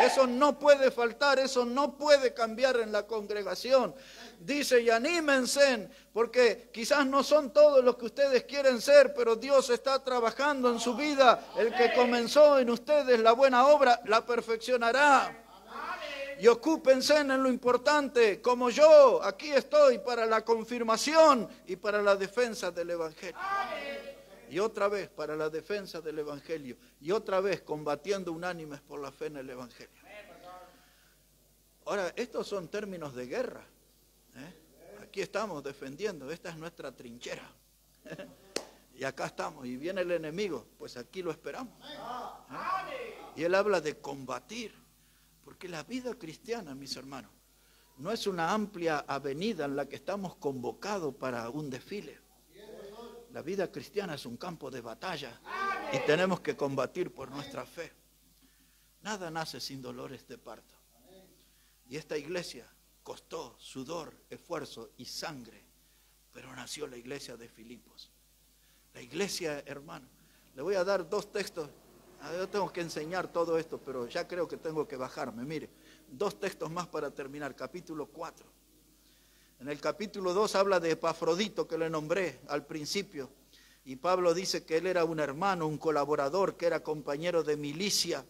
Eso no puede faltar, eso no puede cambiar en la congregación. Dice, y anímense, porque quizás no son todos los que ustedes quieren ser, pero Dios está trabajando en su vida. El que comenzó en ustedes la buena obra, la perfeccionará. Y ocúpense en lo importante, como yo, aquí estoy para la confirmación y para la defensa del Evangelio. Y otra vez para la defensa del Evangelio. Y otra vez combatiendo unánimes por la fe en el Evangelio. Ahora, estos son términos de guerra. aquí estamos defendiendo, esta es nuestra trinchera. Y acá estamos, y viene el enemigo, pues aquí lo esperamos. Y él habla de combatir, porque la vida cristiana, mis hermanos, no es una amplia avenida en la que estamos convocados para un desfile. La vida cristiana es un campo de batalla y tenemos que combatir por nuestra fe. Nada nace sin dolores de parto. Y esta iglesia costó sudor, esfuerzo y sangre, pero nació la iglesia de Filipos. La iglesia, hermano, le voy a dar 2 textos. Yo tengo que enseñar todo esto, pero ya creo que tengo que bajarme. Mire, 2 textos más para terminar. Capítulo 4. En el capítulo 2 habla de Epafrodito, que le nombré al principio. Y Pablo dice que él era un hermano, un colaborador, que era compañero de milicia,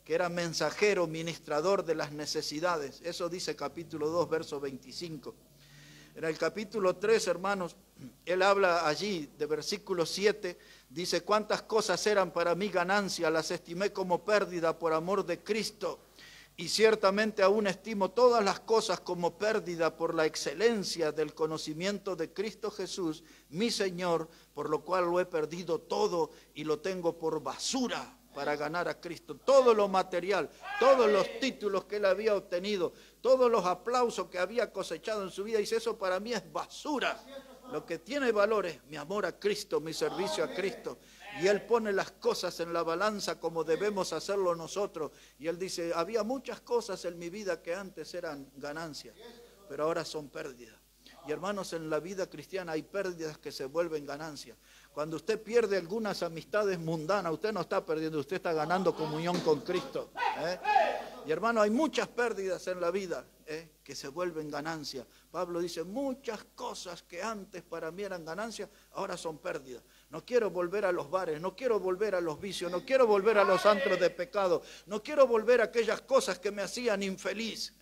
que era mensajero, ministrador de las necesidades. Eso dice capítulo 2, verso 25. En el capítulo 3, hermanos, él habla allí de versículo 7, dice: cuántas cosas eran para mí ganancia, las estimé como pérdida por amor de Cristo. Y ciertamente aún estimo todas las cosas como pérdida por la excelencia del conocimiento de Cristo Jesús, mi Señor, por lo cual lo he perdido todo y lo tengo por basura para ganar a Cristo. Todo lo material, todos los títulos que él había obtenido, todos los aplausos que había cosechado en su vida, dice: eso para mí es basura. Lo que tiene valor es mi amor a Cristo, mi servicio a Cristo. Y él pone las cosas en la balanza como debemos hacerlo nosotros. Y él dice: había muchas cosas en mi vida que antes eran ganancias, pero ahora son pérdidas. Y hermanos, en la vida cristiana hay pérdidas que se vuelven ganancias. Cuando usted pierde algunas amistades mundanas, usted no está perdiendo, usted está ganando comunión con Cristo. Y hermano, hay muchas pérdidas en la vida que se vuelven ganancias. Pablo dice: muchas cosas que antes para mí eran ganancias, ahora son pérdidas. No quiero volver a los bares, no quiero volver a los vicios, no quiero volver a los antros de pecado, no quiero volver a aquellas cosas que me hacían infeliz.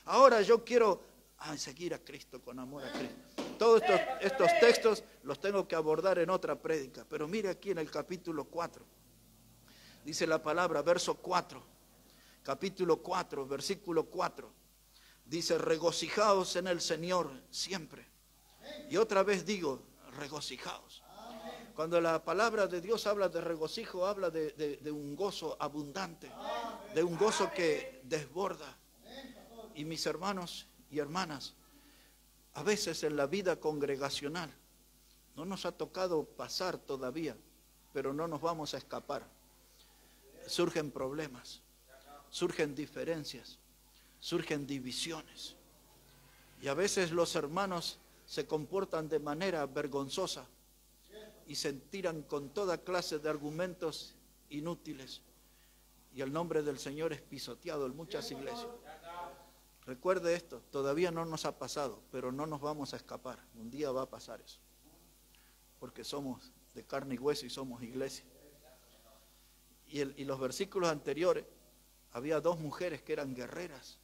Ahora yo quiero seguir a Cristo, con amor a Cristo. Todos estos textos los tengo que abordar en otra prédica, pero mire aquí en el capítulo 4, dice la palabra, verso 4, capítulo 4, versículo 4, dice: regocijaos en el Señor siempre. Y otra vez digo, regocijaos. Cuando la palabra de Dios habla de regocijo, habla de un gozo abundante, de un gozo que desborda. Y mis hermanos y hermanas, a veces en la vida congregacional no nos ha tocado pasar todavía, pero no nos vamos a escapar. Surgen problemas, surgen diferencias, surgen divisiones. Y a veces los hermanos se comportan de manera vergonzosa y se tiran con toda clase de argumentos inútiles. Y el nombre del Señor es pisoteado en muchas iglesias. Recuerde esto, todavía no nos ha pasado, pero no nos vamos a escapar. Un día va a pasar eso. Porque somos de carne y hueso y somos iglesia. Y los versículos anteriores, había 2 mujeres que eran guerreras.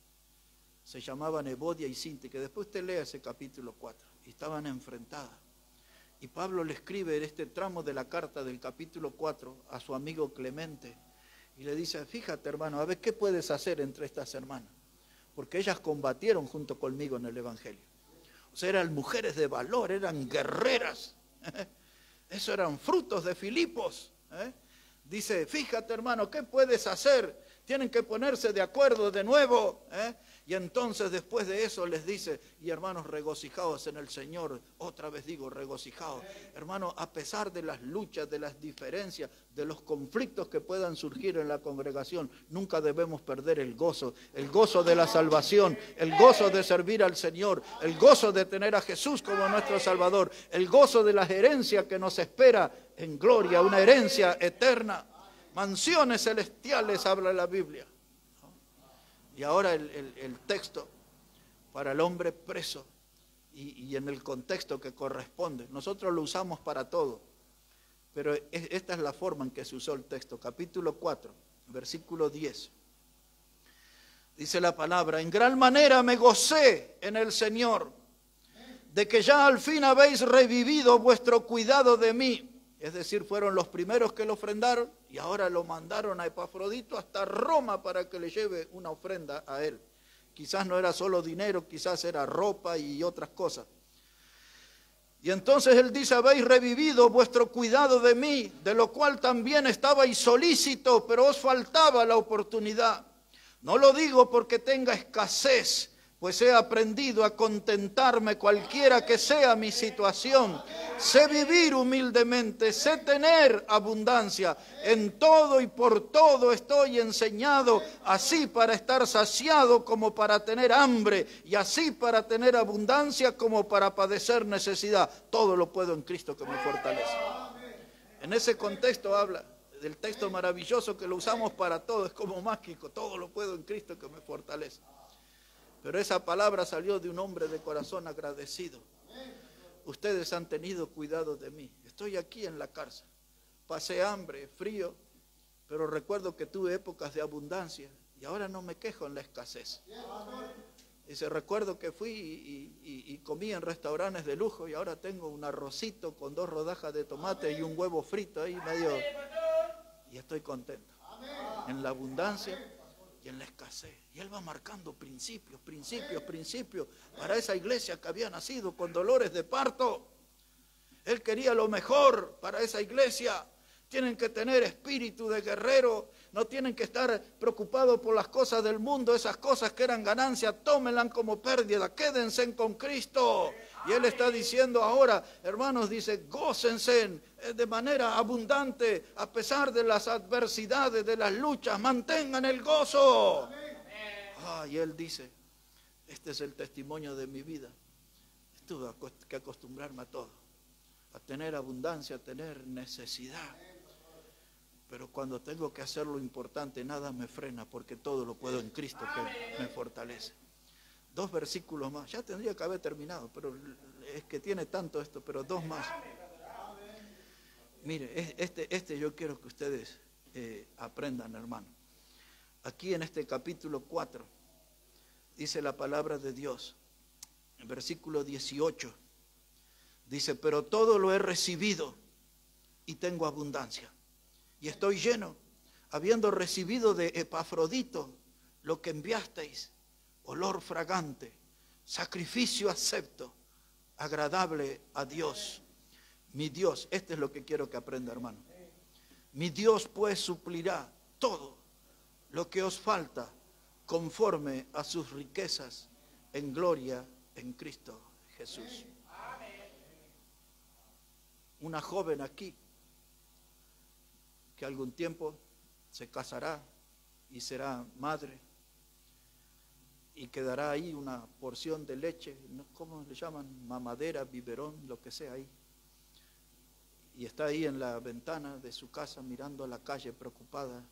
Se llamaban Evodia y Sinti, que después usted lea ese capítulo 4. Y estaban enfrentadas. Y Pablo le escribe en este tramo de la carta del capítulo 4 a su amigo Clemente. Y le dice: fíjate, hermano, a ver qué puedes hacer entre estas hermanas. Porque ellas combatieron junto conmigo en el Evangelio. O sea, eran mujeres de valor, eran guerreras. Eso eran frutos de Filipos. Dice: fíjate, hermano, ¿qué puedes hacer? Tienen que ponerse de acuerdo de nuevo. Y entonces después de eso les dice: y hermanos, regocijaos en el Señor. Otra vez digo, regocijaos. Hermanos, a pesar de las luchas, de las diferencias, de los conflictos que puedan surgir en la congregación, nunca debemos perder el gozo de la salvación, el gozo de servir al Señor, el gozo de tener a Jesús como nuestro Salvador, el gozo de la herencia que nos espera en gloria, una herencia eterna. Mansiones celestiales habla la Biblia. Y ahora el texto para el hombre preso y en el contexto que corresponde. Nosotros lo usamos para todo, pero esta es la forma en que se usó el texto. Capítulo 4, versículo 10. Dice la palabra: en gran manera me gocé en el Señor, de que ya al fin habéis revivido vuestro cuidado de mí. Es decir, fueron los primeros que lo ofrendaron y ahora lo mandaron a Epafrodito hasta Roma para que le lleve una ofrenda a él. Quizás no era solo dinero, quizás era ropa y otras cosas. Y entonces él dice, habéis revivido vuestro cuidado de mí, de lo cual también estabais solícito, pero os faltaba la oportunidad. No lo digo porque tenga escasez, pues he aprendido a contentarme cualquiera que sea mi situación. Sé vivir humildemente, sé tener abundancia. En todo y por todo estoy enseñado, así para estar saciado como para tener hambre, y así para tener abundancia como para padecer necesidad. Todo lo puedo en Cristo que me fortalece. En ese contexto habla del texto maravilloso que lo usamos para todo, es como mágico, todo lo puedo en Cristo que me fortalece. Pero esa palabra salió de un hombre de corazón agradecido. Ustedes han tenido cuidado de mí. Estoy aquí en la cárcel. Pasé hambre, frío, pero recuerdo que tuve épocas de abundancia y ahora no me quejo en la escasez. Dice, recuerdo que fui y comí en restaurantes de lujo y ahora tengo un arrocito con 2 rodajas de tomate y un huevo frito ahí medio. Y estoy contento. En la abundancia y en la escasez. Y él va marcando principios para esa iglesia que había nacido con dolores de parto. Él quería lo mejor para esa iglesia. Tienen que tener espíritu de guerrero, no tienen que estar preocupados por las cosas del mundo, esas cosas que eran ganancia, tómenlas como pérdida, quédense con Cristo. Y él está diciendo ahora, hermanos, dice, gócense de manera abundante, a pesar de las adversidades, de las luchas, mantengan el gozo. Y él dice, este es el testimonio de mi vida. Tuve que acostumbrarme a todo, a tener abundancia, a tener necesidad. Pero cuando tengo que hacer lo importante, nada me frena, porque todo lo puedo en Cristo que me fortalece. 2 versículos más, ya tendría que haber terminado, pero es que tiene tanto esto, pero 2 más. Mire, este yo quiero que ustedes aprendan, hermano. Aquí en este capítulo 4, dice la palabra de Dios, en versículo 18, dice, pero todo lo he recibido y tengo abundancia. Y estoy lleno, habiendo recibido de Epafrodito lo que enviasteis, olor fragante, sacrificio acepto, agradable a Dios. Mi Dios, este es lo que quiero que aprenda, hermano. Mi Dios pues suplirá todo lo que os falta conforme a sus riquezas en gloria en Cristo Jesús. Una joven aquí que algún tiempo se casará y será madre y quedará ahí una porción de leche, ¿cómo le llaman? Mamadera, biberón, lo que sea ahí. Y está ahí en la ventana de su casa mirando a la calle preocupada.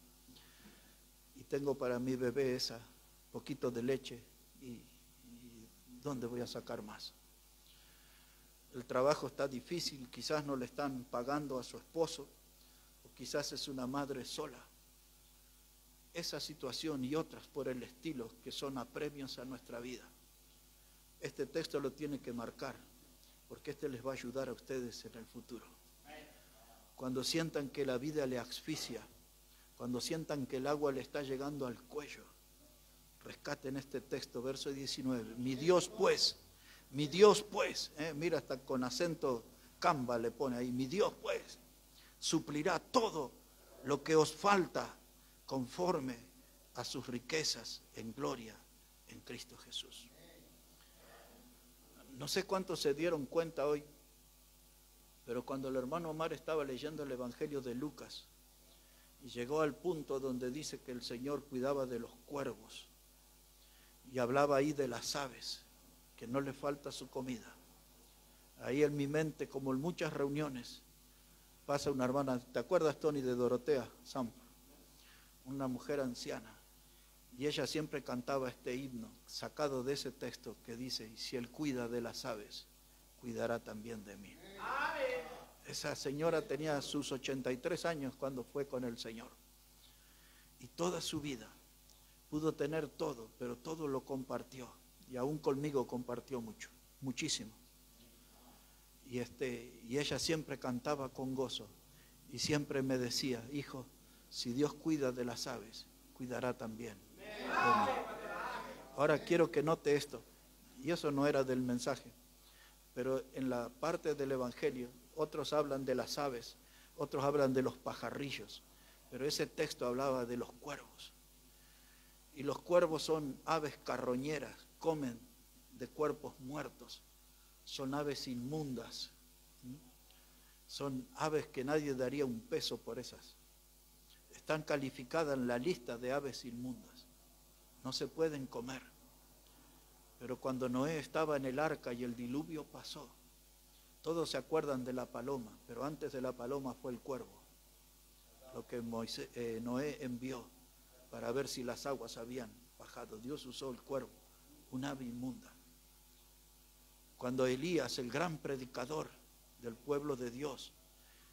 Y tengo para mi bebé esa poquito de leche y ¿dónde voy a sacar más? El trabajo está difícil, quizás no le están pagando a su esposo, o quizás es una madre sola. Esa situación y otras por el estilo que son apremios a nuestra vida. Este texto lo tiene que marcar, porque este les va a ayudar a ustedes en el futuro. Cuando sientan que la vida le asfixia, cuando sientan que el agua le está llegando al cuello, rescaten este texto, verso 19. Mi Dios pues, mira, hasta con acento camba le pone ahí, mi Dios pues, suplirá todo lo que os falta conforme a sus riquezas en gloria en Cristo Jesús. No sé cuántos se dieron cuenta hoy, pero cuando el hermano Omar estaba leyendo el Evangelio de Lucas y llegó al punto donde dice que el Señor cuidaba de los cuervos y hablaba ahí de las aves, que no le falta su comida. Ahí en mi mente, como en muchas reuniones, pasa una hermana, ¿te acuerdas, Tony, de Dorotea Sampa? Una mujer anciana, y ella siempre cantaba este himno, sacado de ese texto que dice, y si Él cuida de las aves, cuidará también de mí. Esa señora tenía sus 83 años cuando fue con el Señor, y toda su vida pudo tener todo, pero todo lo compartió, y aún conmigo compartió mucho, muchísimo. Y ella siempre cantaba con gozo, y siempre me decía, hijo, si Dios cuida de las aves, cuidará también de mí. Ahora quiero que note esto, y eso no era del mensaje, pero en la parte del Evangelio otros hablan de las aves, otros hablan de los pajarrillos, pero ese texto hablaba de los cuervos. Y los cuervos son aves carroñeras, comen de cuerpos muertos, son aves inmundas, son aves que nadie daría un peso por esas. Están calificadas en la lista de aves inmundas, no se pueden comer. Pero cuando Noé estaba en el arca y el diluvio pasó, todos se acuerdan de la paloma, pero antes de la paloma fue el cuervo, lo que Noé envió para ver si las aguas habían bajado. Dios usó el cuervo, un ave inmunda. Cuando Elías, el gran predicador del pueblo de Dios,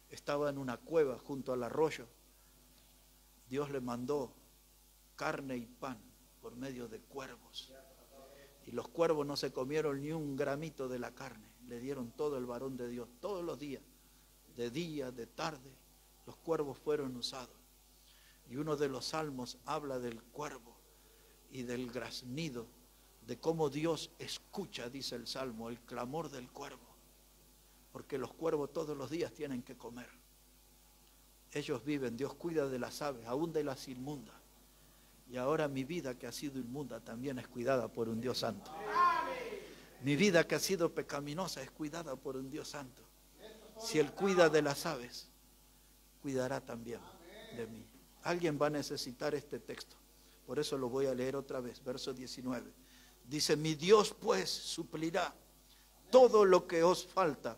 estaba en una cueva junto al arroyo, Dios le mandó carne y pan por medio de cuervos. Y los cuervos no se comieron ni un gramito de la carne, le dieron todo el varón de Dios, todos los días, de día, de tarde, los cuervos fueron usados. Y uno de los salmos habla del cuervo y del graznido, de cómo Dios escucha, dice el salmo, el clamor del cuervo, porque los cuervos todos los días tienen que comer. Ellos viven, Dios cuida de las aves, aún de las inmundas. Y ahora mi vida que ha sido inmunda también es cuidada por un Dios santo. Mi vida que ha sido pecaminosa es cuidada por un Dios santo. Si Él cuida de las aves, cuidará también de mí. Alguien va a necesitar este texto. Por eso lo voy a leer otra vez, verso 19. Dice, mi Dios pues suplirá todo lo que os falta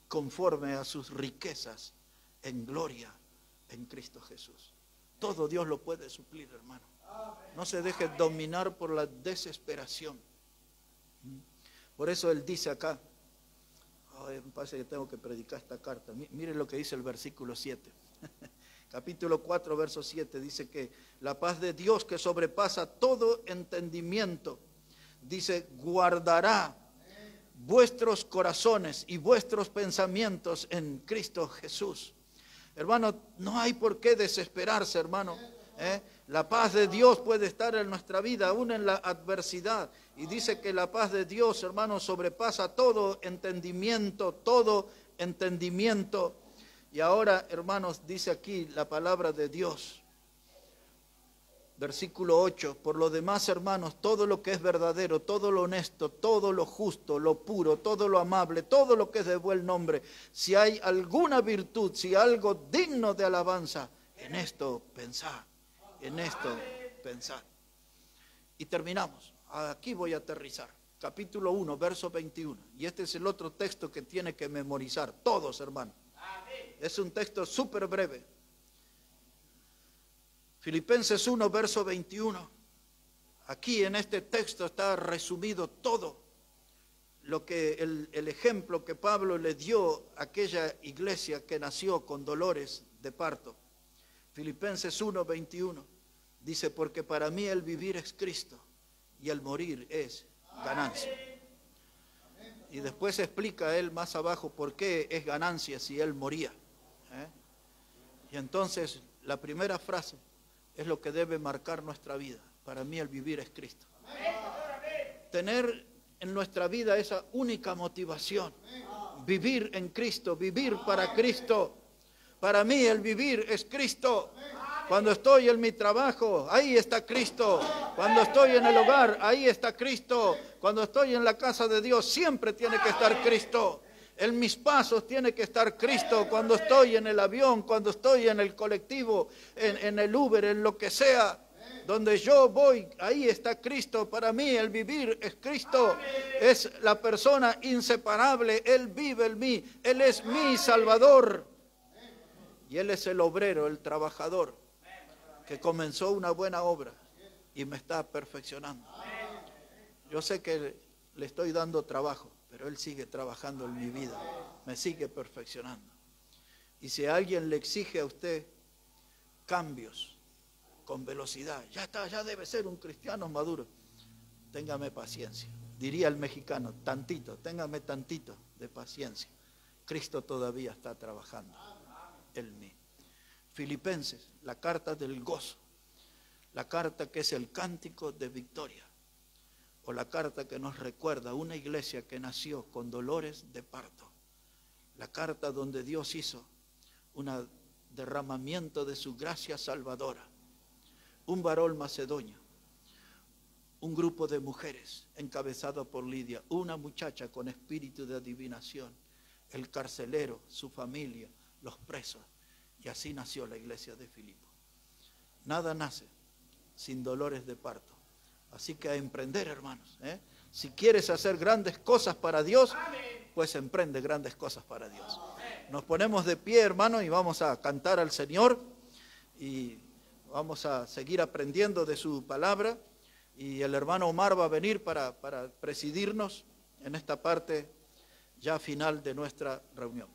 conforme a sus riquezas en gloria en Cristo Jesús. Todo Dios lo puede suplir, hermano. No se deje dominar por la desesperación. Por eso Él dice acá, me parece que tengo que predicar esta carta. Miren lo que dice el versículo 7. Capítulo 4, verso 7, dice que la paz de Dios que sobrepasa todo entendimiento, dice, guardará vuestros corazones y vuestros pensamientos en Cristo Jesús. Hermano, no hay por qué desesperarse, hermano. La paz de Dios puede estar en nuestra vida, aún en la adversidad. Y dice que la paz de Dios, hermano, sobrepasa todo entendimiento, todo entendimiento. Y ahora, hermanos, dice aquí la palabra de Dios. Versículo 8, por lo demás, hermanos, todo lo que es verdadero, todo lo honesto, todo lo justo, lo puro, todo lo amable, todo lo que es de buen nombre, si hay alguna virtud, si algo digno de alabanza, en esto pensad, en esto pensad. Y terminamos, aquí voy a aterrizar, capítulo 1, verso 21, y este es el otro texto que tiene que memorizar, todos, hermanos. Es un texto súper breve. Filipenses 1, verso 21. Aquí en este texto está resumido todo lo que el ejemplo que Pablo le dio a aquella iglesia que nació con dolores de parto. Filipenses 1, 21. Dice, porque para mí el vivir es Cristo y el morir es ganancia. Y después explica él más abajo por qué es ganancia si él moría. Y entonces la primera frase es lo que debe marcar nuestra vida. Para mí el vivir es Cristo. Tener en nuestra vida esa única motivación. Vivir en Cristo, vivir para Cristo. Para mí el vivir es Cristo. Cuando estoy en mi trabajo, ahí está Cristo. Cuando estoy en el hogar, ahí está Cristo. Cuando estoy en la casa de Dios, siempre tiene que estar Cristo. En mis pasos tiene que estar Cristo. Cuando estoy en el avión, cuando estoy en el colectivo, en el Uber, en lo que sea, donde yo voy, ahí está Cristo. Para mí el vivir es Cristo. Es la persona inseparable. Él vive en mí. Él es mi Salvador. Y Él es el obrero, el trabajador, que comenzó una buena obra y me está perfeccionando. Yo sé que le estoy dando trabajo, pero Él sigue trabajando en mi vida, me sigue perfeccionando. Y si alguien le exige a usted cambios con velocidad, ya está, ya debe ser un cristiano maduro, téngame paciencia. Diría el mexicano, tantito, téngame tantito de paciencia. Cristo todavía está trabajando en mí. Filipenses, la carta del gozo, la carta que es el cántico de victoria. o la carta que nos recuerda una iglesia que nació con dolores de parto. La carta donde Dios hizo un derramamiento de su gracia salvadora. Un varón macedonio, un grupo de mujeres encabezado por Lidia, una muchacha con espíritu de adivinación, el carcelero, su familia, los presos. Y así nació la iglesia de Filipo. Nada nace sin dolores de parto. Así que a emprender, hermanos. Si quieres hacer grandes cosas para Dios, pues emprende grandes cosas para Dios. Nos ponemos de pie, hermanos, y vamos a cantar al Señor. Y vamos a seguir aprendiendo de su palabra. Y el hermano Omar va a venir para presidirnos en esta parte ya final de nuestra reunión.